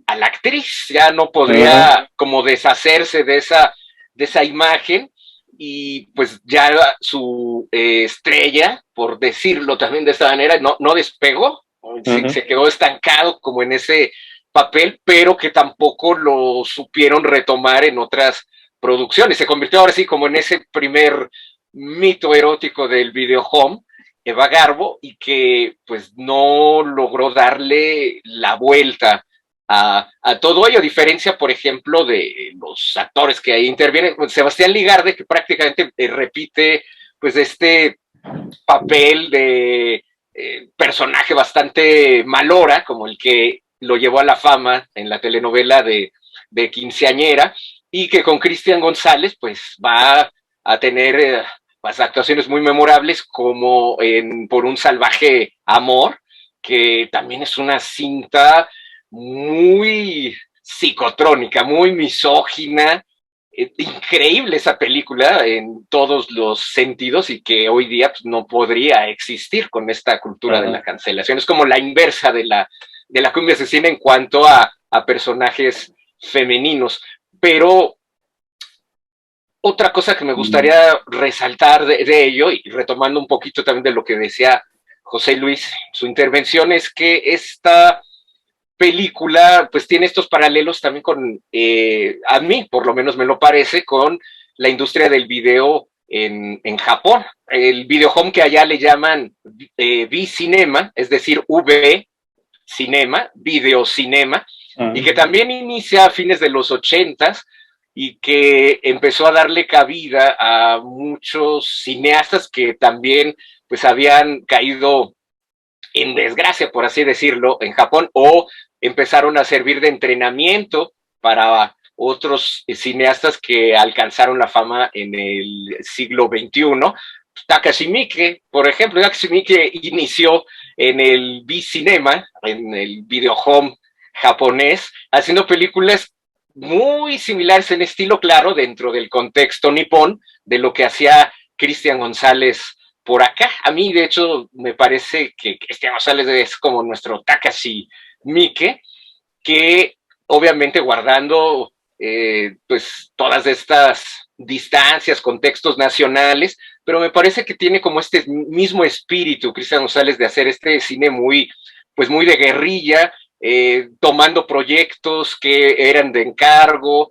actriz, ya no podría como deshacerse de esa imagen, y pues ya su estrella, por decirlo también de esta manera, no despegó, se quedó estancado como en ese papel, pero que tampoco lo supieron retomar en otras producciones. Se convirtió ahora sí como en ese primer mito erótico del video home, Eva Garbo, y que pues no logró darle la vuelta a todo ello, a diferencia, por ejemplo, de los actores que ahí intervienen. Sebastián Ligarde, que prácticamente repite pues este papel de personaje bastante malora, como el que lo llevó a la fama en la telenovela de Quinceañera, y que con Cristian González pues va a tener pues, actuaciones muy memorables, como en Por un salvaje amor, que también es una cinta muy psicotrónica, muy misógina, increíble esa película en todos los sentidos, y que hoy día pues, no podría existir con esta cultura de la cancelación. Es como la inversa de la cumbia asesina en cuanto a personajes femeninos. Pero otra cosa que me gustaría resaltar de ello, y retomando un poquito también de lo que decía José Luis, su intervención, es que esta película pues tiene estos paralelos también con, a mí por lo menos me lo parece, con la industria del video en Japón. El video home, que allá le llaman V-Cinema, es decir, V-Cinema, videocinema, y que también inicia a fines de los 80s, y que empezó a darle cabida a muchos cineastas que también pues habían caído en desgracia, por así decirlo, en Japón, o empezaron a servir de entrenamiento para otros cineastas que alcanzaron la fama en el siglo XXI. Takashi Miike, por ejemplo, Takashi Miike inició en el V-Cinema, en el video home japonés, haciendo películas muy similares en estilo, claro, dentro del contexto nipón de lo que hacía Cristian González por acá. A mí, de hecho, me parece que Cristian González es como nuestro Takashi Miike, que obviamente guardando pues todas estas distancias, contextos nacionales, pero me parece que tiene como este mismo espíritu, Cristian González, de hacer este cine muy, pues muy de guerrilla, tomando proyectos que eran de encargo,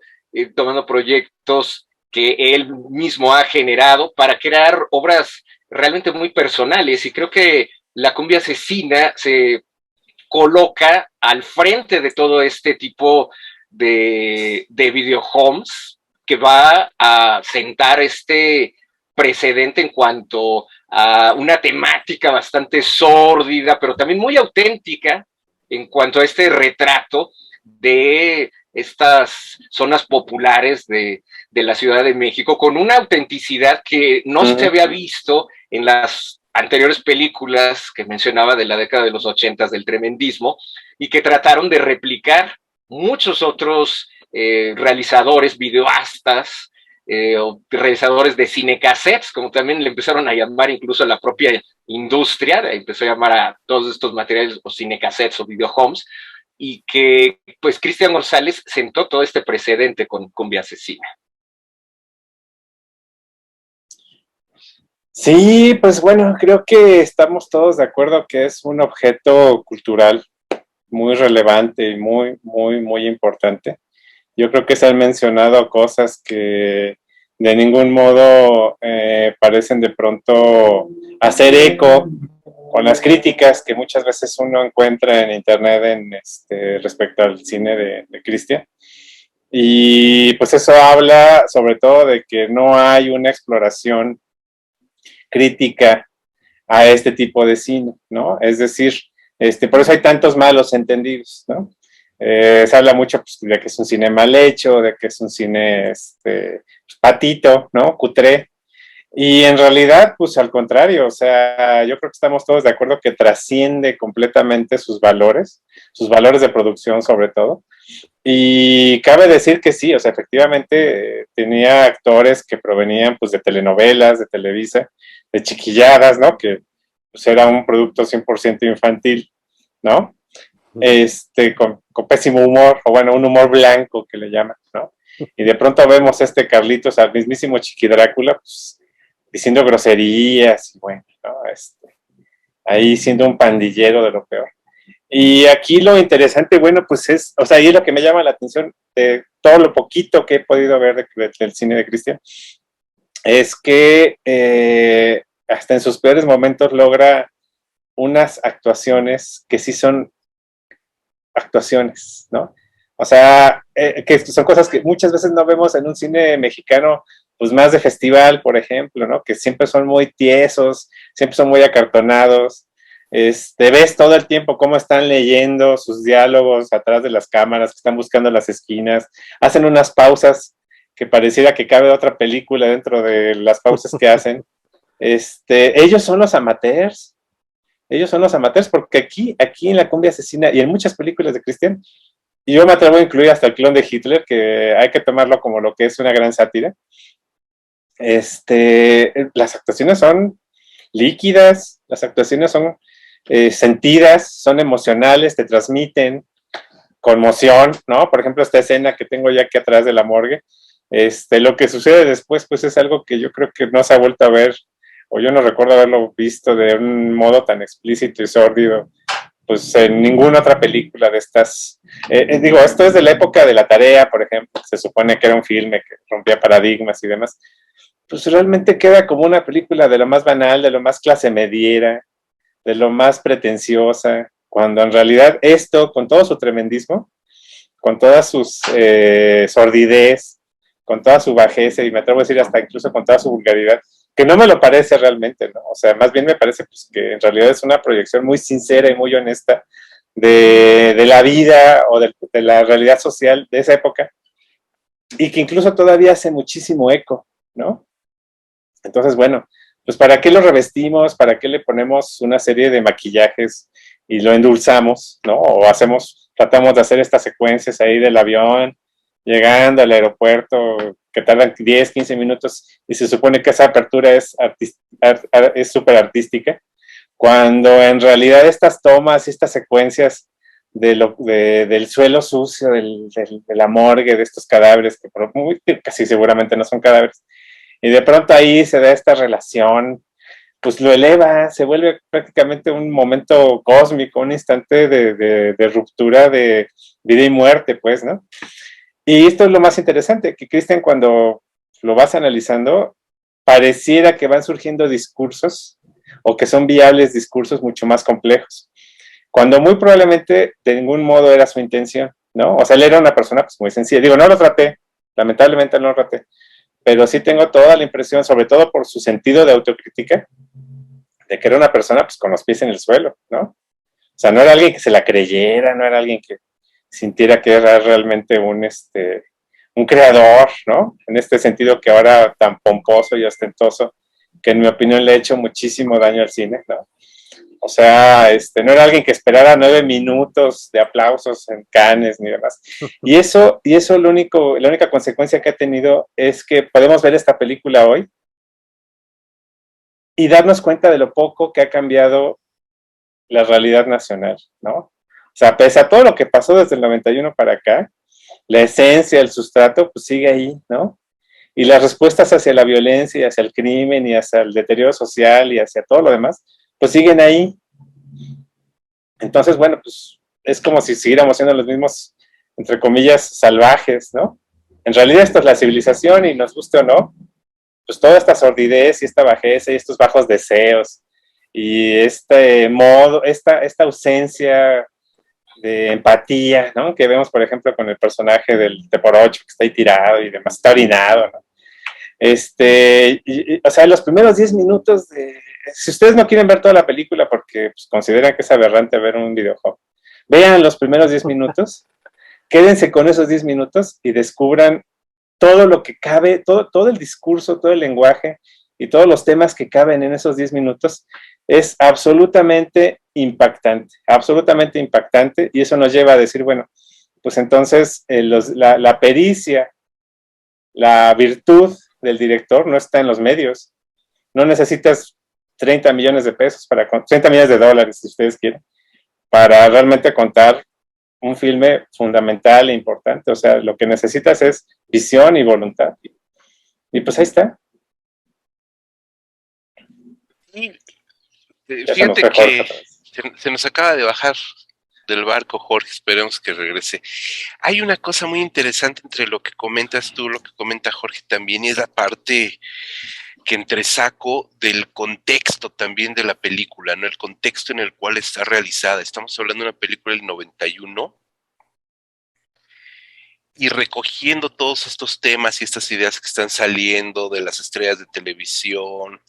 tomando proyectos que él mismo ha generado para crear obras realmente muy personales. Y creo que La cumbia asesina se coloca al frente de todo este tipo de video homes, que va a sentar este precedente en cuanto a una temática bastante sórdida, pero también muy auténtica en cuanto a este retrato de estas zonas populares de la Ciudad de México, con una autenticidad que no se había visto en las anteriores películas que mencionaba de la década de los 80 del tremendismo, y que trataron de replicar muchos otros realizadores, videoastas, o realizadores de cinecassettes, como también le empezaron a llamar incluso a la propia industria, empezó a llamar a todos estos materiales o cinecassettes o videohomes, y que pues Cristian González sentó todo este precedente con Cumbia Asesina. Sí, pues bueno, creo que estamos todos de acuerdo que es un objeto cultural muy relevante y muy, muy, muy importante. Yo creo que se han mencionado cosas que de ningún modo parecen de pronto hacer eco con las críticas que muchas veces uno encuentra en internet respecto al cine de Cristian. Y pues eso habla sobre todo de que no hay una exploración crítica a este tipo de cine, ¿no? Es decir, por eso hay tantos malos entendidos, ¿no? Se habla mucho pues, de que es un cine mal hecho, de que es un cine patito, ¿no? Cutré. Y en realidad, pues al contrario, o sea, yo creo que estamos todos de acuerdo que trasciende completamente sus valores de producción sobre todo. Y cabe decir que sí, o sea, efectivamente tenía actores que provenían pues de telenovelas, de Televisa, de chiquilladas, ¿no? Que pues era un producto 100% infantil, ¿no? Con pésimo humor, o bueno, un humor blanco que le llaman, ¿no? Y de pronto vemos Carlitos, al mismísimo Chiqui Drácula, pues diciendo groserías, y bueno, ¿no? Ahí siendo un pandillero de lo peor. Y aquí lo interesante, bueno, pues es, o sea, y es lo que me llama la atención de todo lo poquito que he podido ver del cine de Christian, es que hasta en sus peores momentos logra unas actuaciones que sí son actuaciones, ¿no? O sea, que son cosas que muchas veces no vemos en un cine mexicano, pues más de festival, por ejemplo, ¿no? Que siempre son muy tiesos, siempre son muy acartonados. Ves todo el tiempo cómo están leyendo sus diálogos atrás de las cámaras, que están buscando las esquinas, hacen unas pausas que pareciera que cabe otra película dentro de las pausas que hacen. Ellos son los amateurs, porque aquí en La Cumbia Asesina y en muchas películas de Christian, y yo me atrevo a incluir hasta El Clon de Hitler, que hay que tomarlo como lo que es una gran sátira. Las actuaciones son líquidas, las actuaciones son sentidas, son emocionales, te transmiten conmoción, ¿no? Por ejemplo, esta escena que tengo ya aquí atrás de la morgue, lo que sucede después, pues es algo que yo creo que no se ha vuelto a ver, o yo no recuerdo haberlo visto de un modo tan explícito y sórdido, pues en ninguna otra película de estas. Digo, esto es de la época de La Tarea, por ejemplo, se supone que era un filme que rompía paradigmas y demás, pues realmente queda como una película de lo más banal, de lo más clase mediera, de lo más pretenciosa, cuando en realidad esto, con todo su tremendismo, con toda su sordidez, con toda su bajeza, y me atrevo a decir hasta incluso con toda su vulgaridad, que no me lo parece realmente, ¿no? O sea, más bien me parece pues, que en realidad es una proyección muy sincera y muy honesta de la vida o de la realidad social de esa época, y que incluso todavía hace muchísimo eco, ¿no? Entonces, bueno, pues ¿para qué lo revestimos? ¿Para qué le ponemos una serie de maquillajes y lo endulzamos, ¿no? O tratamos de hacer estas secuencias ahí del avión, llegando al aeropuerto, que tardan 10, 15 minutos, y se supone que esa apertura es súper artística, cuando en realidad estas tomas y estas secuencias del suelo sucio, de la morgue, de estos cadáveres, que casi seguramente no son cadáveres, y de pronto ahí se da esta relación, pues lo eleva, se vuelve prácticamente un momento cósmico, un instante de ruptura de vida y muerte, pues, ¿no? Y esto es lo más interesante, que Christian, cuando lo vas analizando, pareciera que van surgiendo discursos o que son viables discursos mucho más complejos, cuando muy probablemente de ningún modo era su intención, ¿no? O sea, él era una persona pues muy sencilla. Digo, no lo traté, lamentablemente no lo traté, pero sí tengo toda la impresión, sobre todo por su sentido de autocrítica, de que era una persona pues con los pies en el suelo, ¿no? O sea, no era alguien que se la creyera, no era alguien que sintiera que era realmente un creador, ¿no? En este sentido que ahora tan pomposo y ostentoso, que en mi opinión le ha hecho muchísimo daño al cine, ¿no? O sea, no era alguien que esperara 9 minutos de aplausos en Cannes ni demás. Y eso la única consecuencia que ha tenido es que podemos ver esta película hoy y darnos cuenta de lo poco que ha cambiado la realidad nacional, ¿no? O sea, pese a todo lo que pasó desde el 91 para acá, la esencia, el sustrato, pues sigue ahí, ¿no? Y las respuestas hacia la violencia y hacia el crimen y hacia el deterioro social y hacia todo lo demás, pues siguen ahí. Entonces, bueno, pues es como si siguiéramos siendo los mismos, entre comillas, salvajes, ¿no? En realidad esto es la civilización y nos guste o no, pues toda esta sordidez y esta bajeza y estos bajos deseos y este modo, esta ausencia de empatía, ¿no? Que vemos, por ejemplo, con el personaje del T-8 que está ahí tirado y demás, está orinado, ¿no? O sea, los primeros 10 minutos si ustedes no quieren ver toda la película porque pues, consideran que es aberrante ver un videojuego, vean los primeros 10 minutos, quédense con esos 10 minutos y descubran todo lo que cabe, todo el discurso, todo el lenguaje y todos los temas que caben en esos 10 minutos. Es absolutamente impactante, y eso nos lleva a decir, bueno, pues entonces la pericia, la virtud del director no está en los medios. No necesitas 30 millones de pesos, 30 millones de dólares, si ustedes quieren, para realmente contar un filme fundamental e importante. O sea, lo que necesitas es visión y voluntad. Y pues ahí está. Y fíjate que se nos acaba de bajar del barco, Jorge, esperemos que regrese. Hay una cosa muy interesante entre lo que comentas tú, lo que comenta Jorge también, y es la parte que entresaco del contexto también de la película, ¿no? El contexto en el cual está realizada. Estamos hablando de una película del 91 y recogiendo todos estos temas y estas ideas que están saliendo de las estrellas de televisión,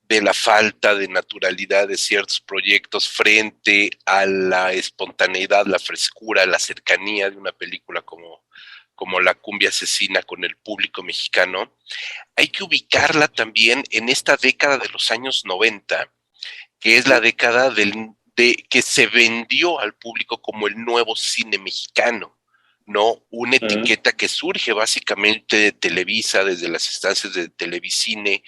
de la falta de naturalidad de ciertos proyectos frente a la espontaneidad, la frescura, la cercanía de una película como La Cumbia Asesina con el público mexicano, hay que ubicarla también en esta década de los años 90, que es la década que se vendió al público como el nuevo cine mexicano, ¿no? Una etiqueta que surge básicamente de Televisa, desde las instancias de Televicine,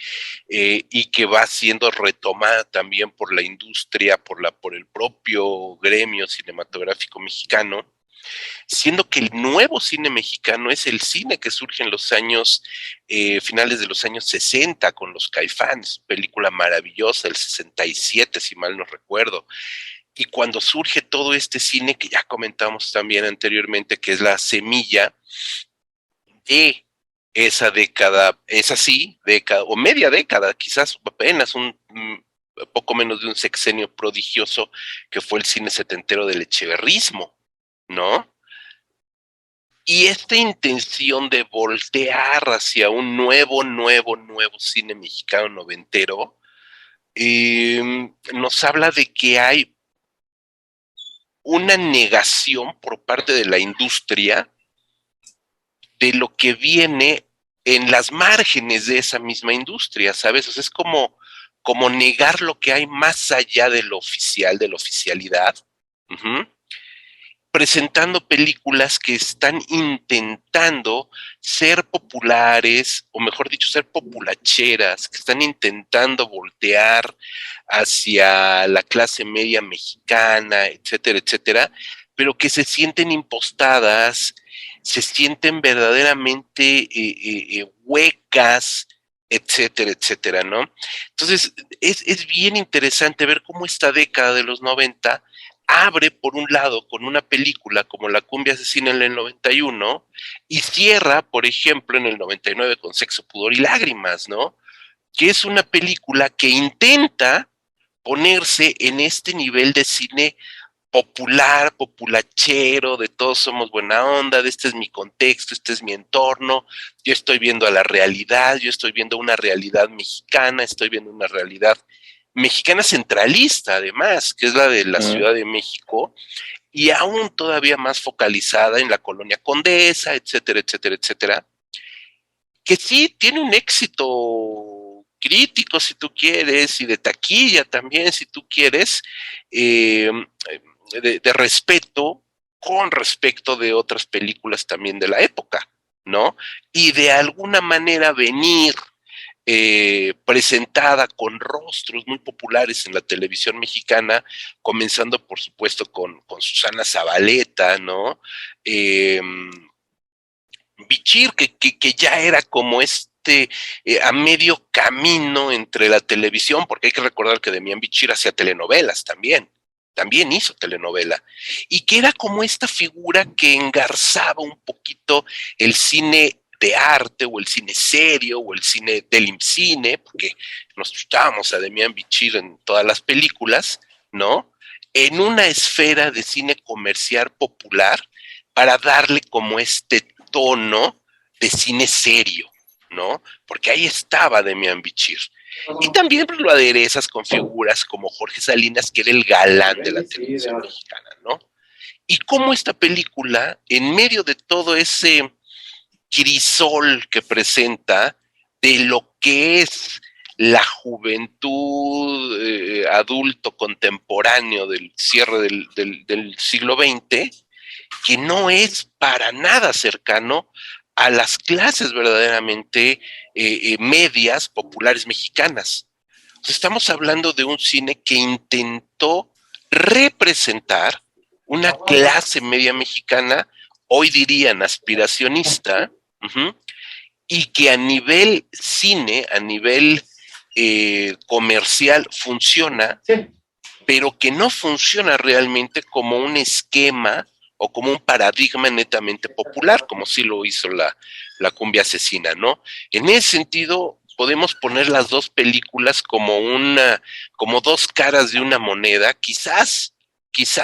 y que va siendo retomada también por la industria, por el propio gremio cinematográfico mexicano, siendo que el nuevo cine mexicano es el cine que surge en los años, finales de los años 60, con Los Caifanes, película maravillosa, el 67, si mal no recuerdo. Y cuando surge todo este cine que ya comentamos también anteriormente, que es la semilla de esa década, es así, década o media década, quizás apenas poco menos de un sexenio prodigioso que fue el cine setentero del echeverrismo, ¿no? Y esta intención de voltear hacia un nuevo cine mexicano noventero, nos habla de que hay una negación por parte de la industria de lo que viene en las márgenes de esa misma industria, ¿sabes? O sea, es como negar lo que hay más allá de lo oficial, de la oficialidad, presentando películas que están intentando ser populares, o mejor dicho, ser populacheras, que están intentando voltear hacia la clase media mexicana, etcétera, etcétera, pero que se sienten impostadas, se sienten verdaderamente huecas, etcétera, etcétera, ¿no? Entonces, es bien interesante ver cómo esta década de los 90 abre, por un lado, con una película como La Cumbia Asesina en el 91 y cierra, por ejemplo, en el 99 con Sexo, Pudor y Lágrimas, ¿no? Que es una película que intenta ponerse en este nivel de cine popular, populachero, de todos somos buena onda, de este es mi contexto, este es mi entorno, yo estoy viendo a la realidad, yo estoy viendo una realidad mexicana, estoy viendo una realidad mexicana centralista, además, que es la de la Ciudad de México, y aún todavía más focalizada en la colonia Condesa, etcétera, etcétera, etcétera, que sí tiene un éxito crítico, si tú quieres, y de taquilla también, si tú quieres, de respeto con respecto de otras películas también de la época, ¿no? Y de alguna manera venir presentada con rostros muy populares en la televisión mexicana, comenzando por supuesto con Susana Zabaleta, ¿no? Bichir, que ya era como a medio camino entre la televisión, porque hay que recordar que Demián Bichir hacía telenovelas también hizo telenovela, y que era como esta figura que engarzaba un poquito el cine de arte, o el cine serio, o el cine del IMCINE, porque nos gustábamos a Demián Bichir en todas las películas, ¿no? En una esfera de cine comercial popular, para darle como este tono de cine serio, ¿no? Porque ahí estaba Demián Bichir. Y también pues, lo aderezas con figuras como Jorge Salinas, que era el galán de la televisión mexicana, ¿no? Y cómo esta película, en medio de todo ese crisol que presenta de lo que es la juventud adulto contemporáneo del cierre del siglo XX, que no es para nada cercano a las clases verdaderamente medias populares mexicanas. O sea, estamos hablando de un cine que intentó representar una clase media mexicana, hoy dirían aspiracionista, y que a nivel cine, a nivel comercial funciona, pero que no funciona realmente como un esquema o como un paradigma netamente popular, como sí lo hizo la cumbia asesina, ¿no? En ese sentido, podemos poner las dos películas como dos caras de una moneda, quizás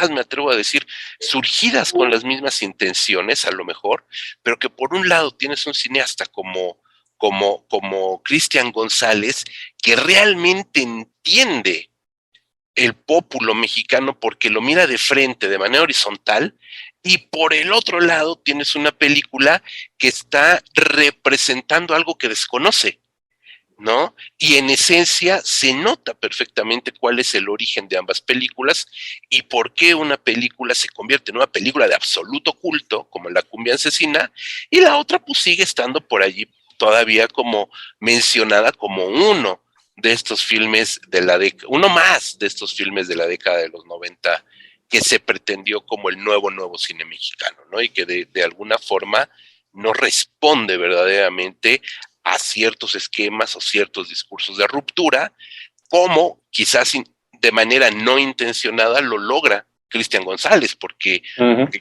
me atrevo a decir, surgidas con las mismas intenciones, a lo mejor, pero que por un lado tienes un cineasta como Cristian González, que realmente entiende el pópulo mexicano porque lo mira de frente, de manera horizontal, y por el otro lado tienes una película que está representando algo que desconoce, ¿no? Y en esencia se nota perfectamente cuál es el origen de ambas películas y por qué una película se convierte en una película de absoluto culto, como La cumbia asesina, y la otra pues sigue estando por allí todavía como mencionada como uno de estos filmes de la década, uno más de estos filmes de la década de los 90 que se pretendió como el nuevo cine mexicano, ¿no? Y que de alguna forma no responde verdaderamente a ciertos esquemas o ciertos discursos de ruptura, como quizás de manera no intencionada lo logra Cristian González, porque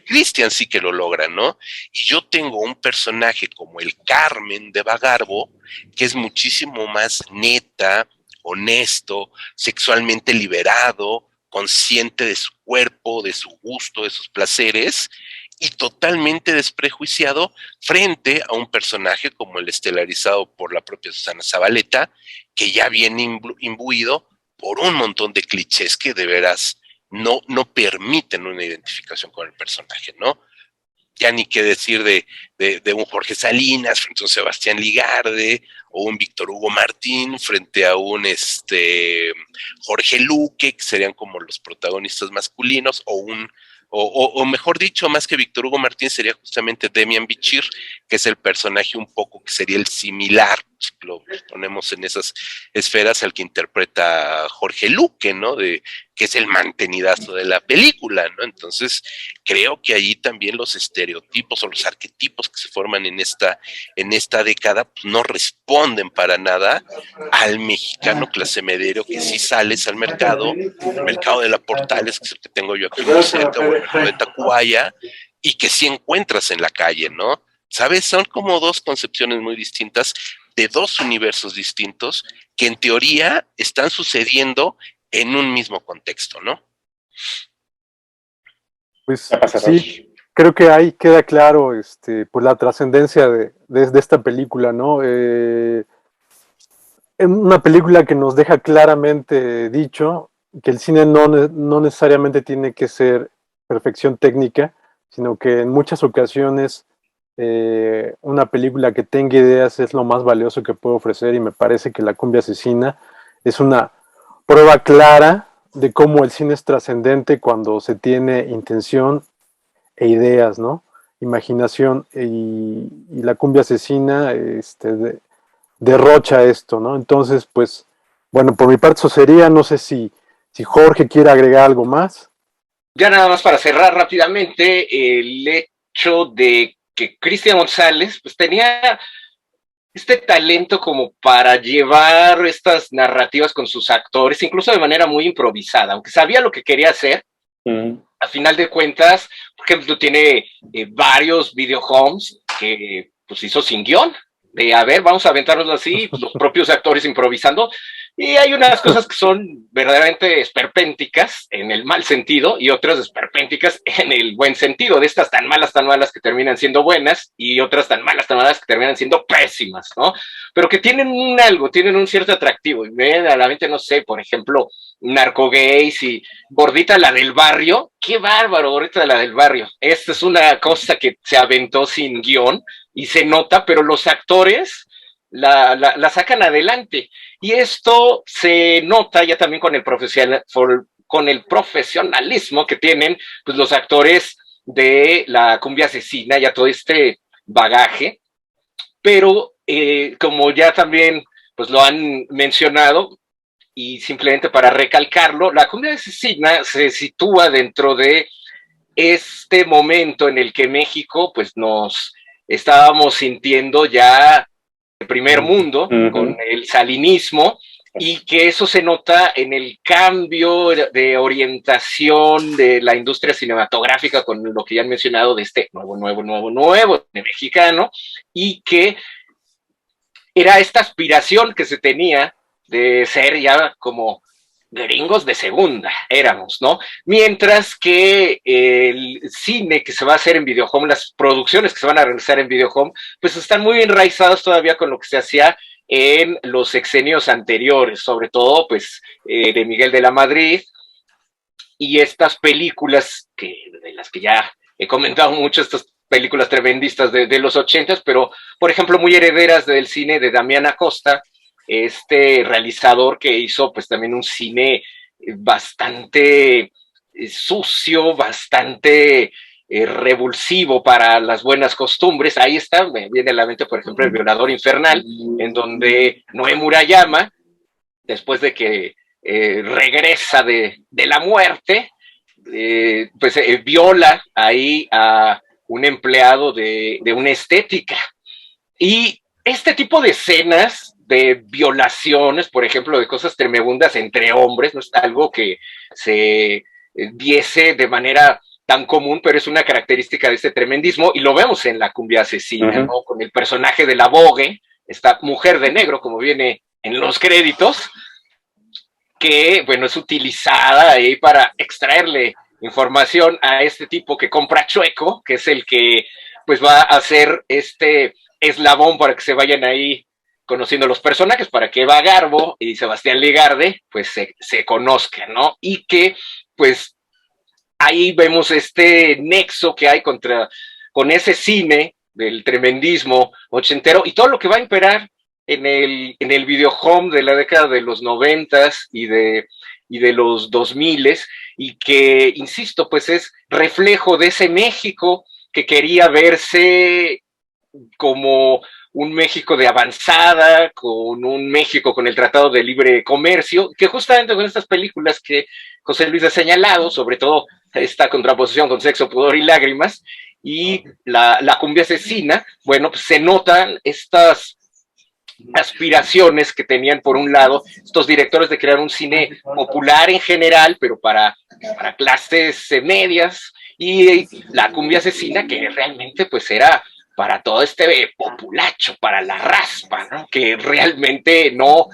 Cristian sí que lo logra, ¿no? Y yo tengo un personaje como el Carmen de Bagarbo, que es muchísimo más neta, honesto, sexualmente liberado, consciente de su cuerpo, de su gusto, de sus placeres, y totalmente desprejuiciado frente a un personaje como el estelarizado por la propia Susana Zabaleta, que ya viene imbuido por un montón de clichés que de veras no permiten una identificación con el personaje, ¿no? Ya ni qué decir de un Jorge Salinas frente a un Sebastián Ligarde, o un Víctor Hugo Martín frente a un Jorge Luque, que serían como los protagonistas masculinos, o mejor dicho, más que Víctor Hugo Martín, sería justamente Demian Bichir, que es el personaje un poco que sería el similar, si lo ponemos en esas esferas, al que interpreta Jorge Luque, ¿no? Que es el mantenidazo de la película, ¿no? Entonces, creo que allí también los estereotipos o los arquetipos que se forman en esta década pues, no responden para nada al mexicano clase mediero que sí sales al mercado, el mercado de la Portales, que es el que tengo yo aquí muy cerca, o el mercado de Tacubaya, y que sí encuentras en la calle, ¿no? ¿Sabes? Son como dos concepciones muy distintas de dos universos distintos que en teoría están sucediendo en un mismo contexto, ¿no? Pues sí, creo que ahí queda claro pues la trascendencia de esta película, ¿no? Una película que nos deja claramente dicho que el cine no necesariamente tiene que ser perfección técnica, sino que en muchas ocasiones una película que tenga ideas es lo más valioso que puede ofrecer, y me parece que La cumbia asesina es una prueba clara de cómo el cine es trascendente cuando se tiene intención e ideas, ¿no? Imaginación, y La cumbia asesina derrocha esto, ¿no? Entonces, pues, bueno, por mi parte eso sería, no sé si Jorge quiere agregar algo más. Ya nada más para cerrar rápidamente, el hecho de que Cristian González pues tenía este talento como para llevar estas narrativas con sus actores, incluso de manera muy improvisada, aunque sabía lo que quería hacer. A final de cuentas, por ejemplo, tiene varios videohomes que pues hizo sin guión, de a ver, vamos a aventarnos así, pues, los propios actores improvisando, y hay unas cosas que son verdaderamente esperpénticas en el mal sentido y otras esperpénticas en el buen sentido, de estas tan malas que terminan siendo buenas y otras tan malas que terminan siendo pésimas, ¿no? Pero que tienen tienen un cierto atractivo, y me viene a la mente, no sé, por ejemplo, Narco Gays y Gordita la del Barrio. Qué bárbaro, Gordita la del Barrio. Esta es una cosa que se aventó sin guión y se nota, pero los actores la sacan adelante. Y esto se nota ya también con el profesionalismo que tienen pues, los actores de La cumbia asesina, ya todo este bagaje. Pero como ya también pues, lo han mencionado, y simplemente para recalcarlo, La cumbia asesina se sitúa dentro de este momento en el que México pues nos estábamos sintiendo ya de primer mundo con el salinismo, y que eso se nota en el cambio de orientación de la industria cinematográfica con lo que ya han mencionado de este nuevo de mexicano, y que era esta aspiración que se tenía de ser ya como gringos de segunda, éramos, ¿no? Mientras que el cine que se va a hacer en Videohome, las producciones que se van a realizar en Videohome, pues están muy enraizadas todavía con lo que se hacía en los sexenios anteriores, sobre todo, pues, de Miguel de la Madrid, y estas películas de las que ya he comentado mucho, estas películas tremendistas de los 80s, pero, por ejemplo, muy herederas del cine de Damián Acosta, este realizador que hizo pues también un cine bastante sucio, bastante revulsivo para las buenas costumbres. Ahí está, me viene a la mente, por ejemplo, El Violador Infernal, en donde Noé Murayama, después de que regresa de la muerte, pues viola ahí a un empleado de una estética. Y este tipo de escenas de violaciones, por ejemplo, de cosas tremendas entre hombres, no es algo que se viese de manera tan común, pero es una característica de este tremendismo, y lo vemos en La Cumbia Asesina, ¿no? Con el personaje de la Vogue, esta mujer de negro, como viene en los créditos, que, bueno, es utilizada ahí para extraerle información a este tipo que compra chueco, que es el que, pues, va a hacer este eslabón para que se vayan ahí conociendo los personajes, para que Eva Garbo y Sebastián Ligarde, pues, se conozcan, ¿no? Y que, pues, ahí vemos este nexo que hay con ese cine del tremendismo ochentero y todo lo que va a imperar en el Videohome de la década de los 90s y de los 2000s, y que, insisto, pues es reflejo de ese México que quería verse como un México de avanzada, con un México con el Tratado de Libre Comercio, que justamente con estas películas que José Luis ha señalado, sobre todo esta contraposición con Sexo, Pudor y Lágrimas, y la Cumbia Asesina, bueno, pues se notan estas aspiraciones que tenían, por un lado, estos directores de crear un cine popular en general, pero para clases medias, y La Cumbia Asesina, que realmente pues era para todo este populacho, para la raspa, ¿no? Que realmente no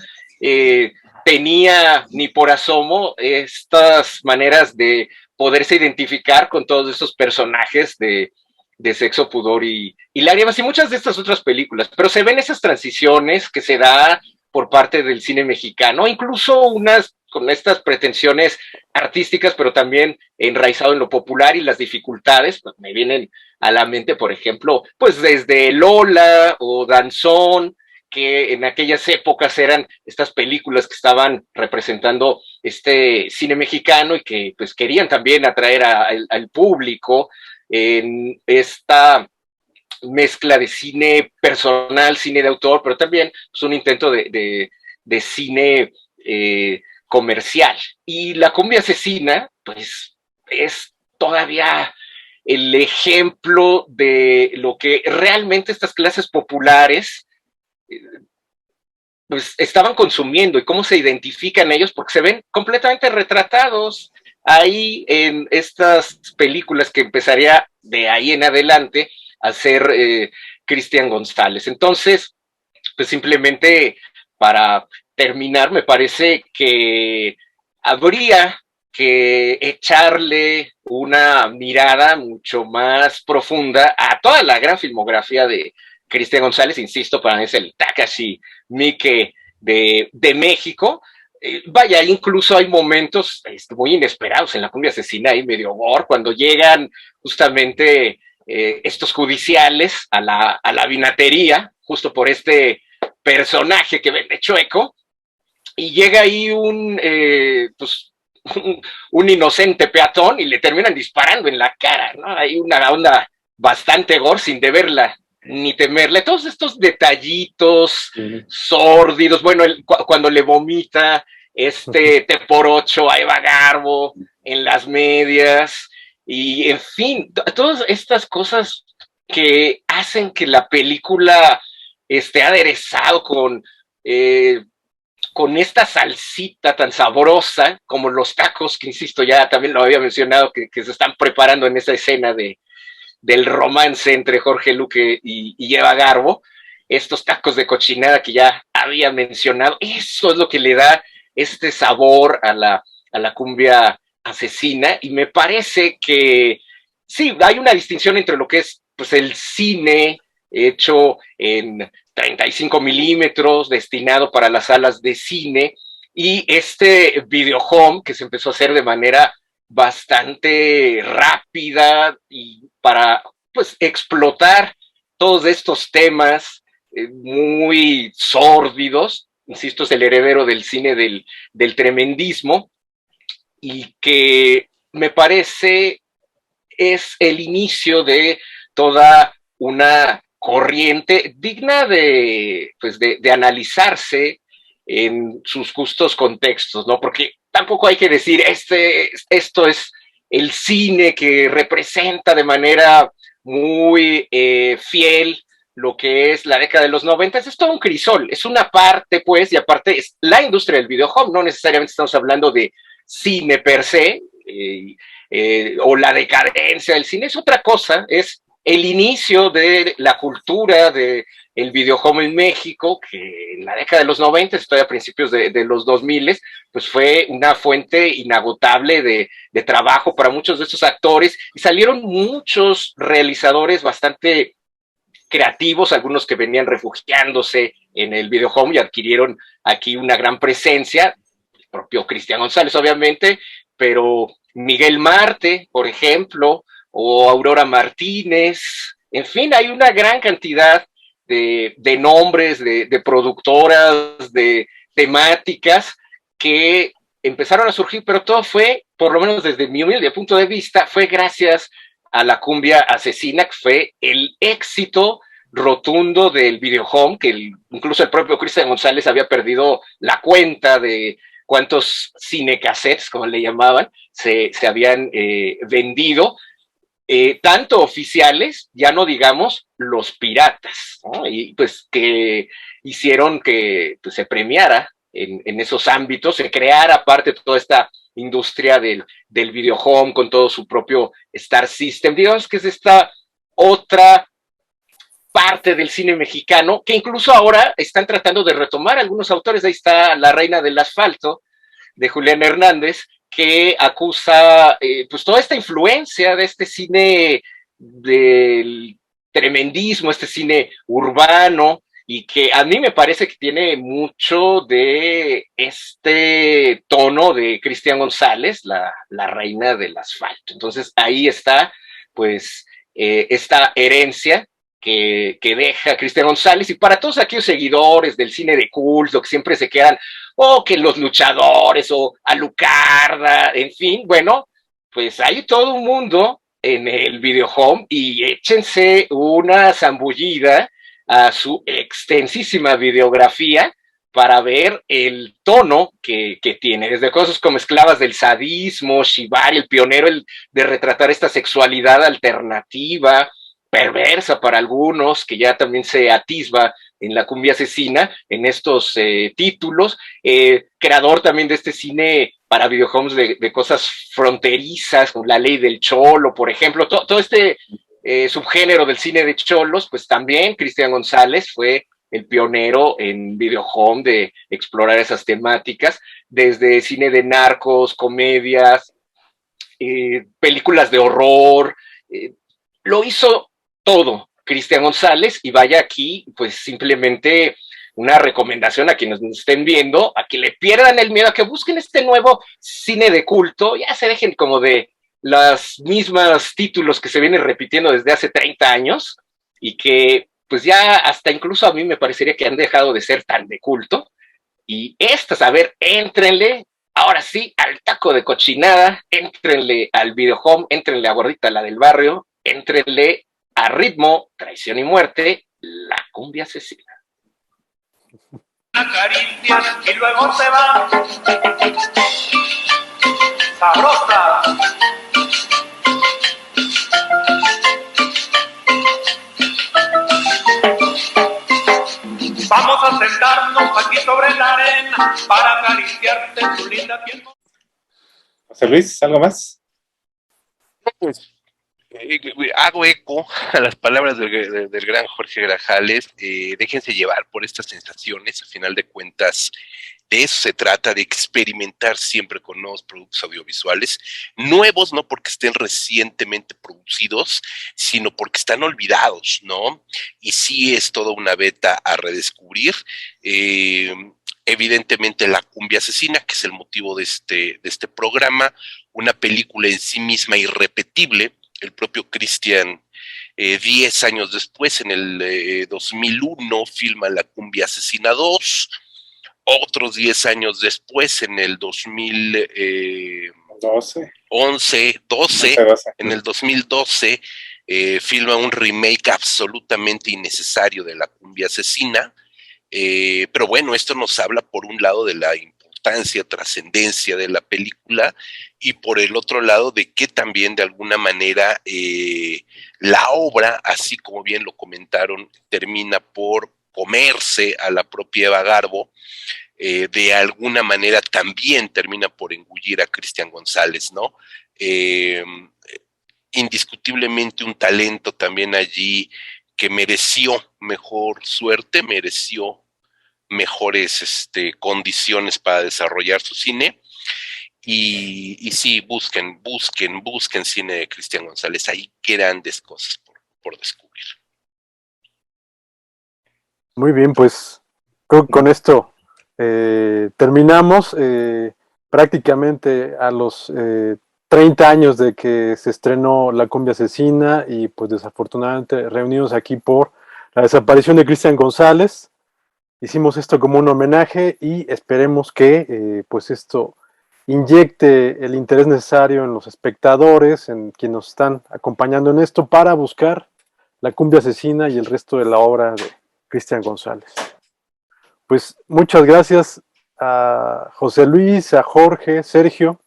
tenía ni por asomo estas maneras de poderse identificar con todos esos personajes de Sexo, Pudor y Lágrimas, y muchas de estas otras películas, pero se ven esas transiciones que se da por parte del cine mexicano, incluso unas con estas pretensiones artísticas, pero también enraizado en lo popular y las dificultades, pues me vienen a la mente, por ejemplo, pues desde Lola o Danzón, que en aquellas épocas eran estas películas que estaban representando este cine mexicano y que pues querían también atraer al público en esta mezcla de cine personal, cine de autor, pero también pues, un intento de cine comercial. Y La Cumbia Asesina, pues, es todavía el ejemplo de lo que realmente estas clases populares pues estaban consumiendo y cómo se identifican ellos, porque se ven completamente retratados ahí en estas películas que empezaría de ahí en adelante a hacer Cristian González. Entonces, pues simplemente para terminar, me parece que habría que echarle una mirada mucho más profunda a toda la gran filmografía de Cristian González. Insisto, para mí es el Takashi Miike de México. Vaya, incluso hay momentos muy inesperados en La Cumbia Asesina, ahí medio gore, cuando llegan justamente estos judiciales a la vinatería, justo por este personaje que vende chueco, y llega ahí pues, un inocente peatón y le terminan disparando en la cara, ¿no? Hay una onda bastante gore sin deberla ni temerle. Todos estos detallitos sórdidos, bueno, cuando le vomita te por ocho a Eva Garbo en las medias, y en fin, todas estas cosas que hacen que la película esté aderezado con con esta salsita tan sabrosa como los tacos, que insisto, ya también lo había mencionado, que se están preparando en esa escena del romance entre Jorge Luque y Eva Garbo, estos tacos de cochinada que ya había mencionado, eso es lo que le da este sabor a la cumbia asesina, y me parece que sí, hay una distinción entre lo que es pues, el cine hecho en 35 milímetros, destinado para las salas de cine, y este video home que se empezó a hacer de manera bastante rápida y para pues explotar todos estos temas muy sórdidos. Insisto, es el heredero del cine del tremendismo, y que me parece es el inicio de toda una corriente digna pues de analizarse en sus justos contextos, ¿no? Porque tampoco hay que decir, esto es el cine que representa de manera muy fiel lo que es la década de los 90, es todo un crisol, es una parte, pues, y aparte es la industria del videojuego, no necesariamente estamos hablando de cine per se, o la decadencia del cine, es otra cosa, es el inicio de la cultura del videojuego en México, que en la década de los 90, estoy a principios de los 2000, pues fue una fuente inagotable de trabajo para muchos de estos actores, y salieron muchos realizadores bastante creativos, algunos que venían refugiándose en el videojuego y adquirieron aquí una gran presencia, el propio Cristian González obviamente, pero Miguel Marte, por ejemplo, o Aurora Martínez, en fin, hay una gran cantidad de nombres, de productoras, de temáticas que empezaron a surgir, pero todo fue, por lo menos desde mi humilde punto de vista, fue gracias a la cumbia asesina, que fue el éxito rotundo del videohome, que incluso el propio Cristian González había perdido la cuenta de cuántos cinecassettes, como le llamaban, se habían vendido, tanto oficiales, ya no digamos los piratas, ¿no? Y pues que hicieron que pues, se premiara en esos ámbitos, se creara aparte toda esta industria del videohome con todo su propio Star System, digamos que es esta otra parte del cine mexicano que incluso ahora están tratando de retomar algunos autores. Ahí está La Reina del Asfalto de Julián Hernández, que acusa pues toda esta influencia de este cine del tremendismo, este cine urbano, y que a mí me parece que tiene mucho de este tono de Cristian González, la Reina del Asfalto. Entonces ahí está pues esta herencia que deja Cristian González, y para todos aquellos seguidores del cine de culto que siempre se quedan, que los luchadores, o Alucarda, en fin, bueno, pues hay todo un mundo en el videohome, y échense una zambullida a su extensísima videografía para ver el tono que tiene, desde cosas como Esclavas del Sadismo, Shibari, el pionero de retratar esta sexualidad alternativa, perversa para algunos, que ya también se atisba en la cumbia asesina, en estos títulos, creador también de este cine para videojuegos de cosas fronterizas, como La Ley del Cholo, por ejemplo, todo este subgénero del cine de cholos, pues también Cristian González fue el pionero en videohome de explorar esas temáticas, desde cine de narcos, comedias, películas de horror, lo hizo todo Cristian González, y vaya aquí, pues simplemente una recomendación a quienes nos estén viendo, a que le pierdan el miedo, a que busquen este nuevo cine de culto, ya se dejen como de las mismas títulos que se vienen repitiendo desde hace 30 años, y que pues ya hasta incluso a mí me parecería que han dejado de ser tan de culto, y estas, a ver, éntrenle, ahora sí, al taco de cochinada, éntrenle al videohome, éntrenle a Gordita, la del barrio, éntrenle a Ritmo, Traición y Muerte, la cumbia asesina. Acaricias y luego se va. Sabrosa. Vamos a sentarnos aquí sobre la arena para acariciarte tu linda piel. José Luis, ¿algo más? Pues, hago eco a las palabras del gran Jorge Grajales. Déjense llevar por estas sensaciones. A final de cuentas, de eso se trata, de experimentar siempre con nuevos productos audiovisuales, nuevos no porque estén recientemente producidos, sino porque están olvidados, ¿no? Y sí es toda una beta a redescubrir. Evidentemente La Cumbia Asesina, que es el motivo de este programa, una película en sí misma irrepetible. El propio Cristian, 10 años después, en el 2001, filma La Cumbia Asesina 2, otros 10 años después, en el 12. 12, en el 2012, filma un remake absolutamente innecesario de La Cumbia Asesina. Pero bueno, esto nos habla por un lado de la importancia, trascendencia de la película y por el otro lado de que también de alguna manera la obra, así como bien lo comentaron, termina por comerse a la propia Eva Garbo, de alguna manera también termina por engullir a Cristian González, ¿no? Indiscutiblemente un talento también allí que mereció mejor suerte, mereció mejores condiciones para desarrollar su cine. Y sí, busquen cine de Cristian González. Hay grandes cosas por descubrir. Muy bien, pues creo que con esto terminamos. Prácticamente a los 30 años de que se estrenó La Cumbia Asesina y pues desafortunadamente reunidos aquí por la desaparición de Cristian González. Hicimos esto como un homenaje y esperemos que pues esto inyecte el interés necesario en los espectadores, en quienes nos están acompañando en esto para buscar La Cumbia Asesina y el resto de la obra de Cristian González. Pues muchas gracias a José Luis, a Jorge, Sergio.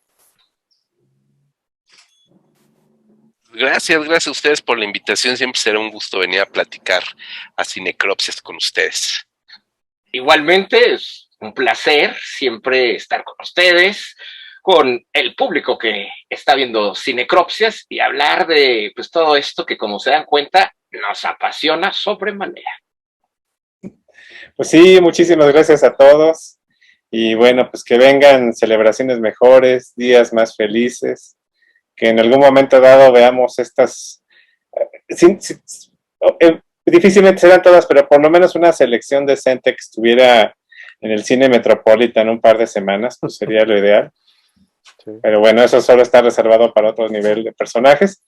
Gracias a ustedes por la invitación. Siempre será un gusto venir a platicar a Cinecropsias con ustedes. Igualmente, es un placer siempre estar con ustedes, con el público que está viendo Cinecropsias y hablar de pues todo esto que, como se dan cuenta, nos apasiona sobremanera. Pues sí, muchísimas gracias a todos. Y bueno, pues que vengan celebraciones mejores, días más felices, que en algún momento dado veamos estas... difícilmente serán todas, pero por lo menos una selección decente que estuviera en el cine Metropolitan un par de semanas, pues sería lo ideal. Sí. Pero bueno, eso solo está reservado para otro nivel de personajes.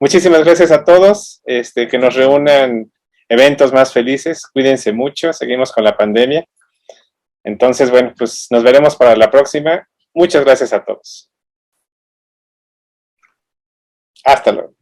Muchísimas gracias a todos, que nos reúnan eventos más felices, cuídense mucho, seguimos con la pandemia. Entonces, bueno, pues nos veremos para la próxima. Muchas gracias a todos. Hasta luego.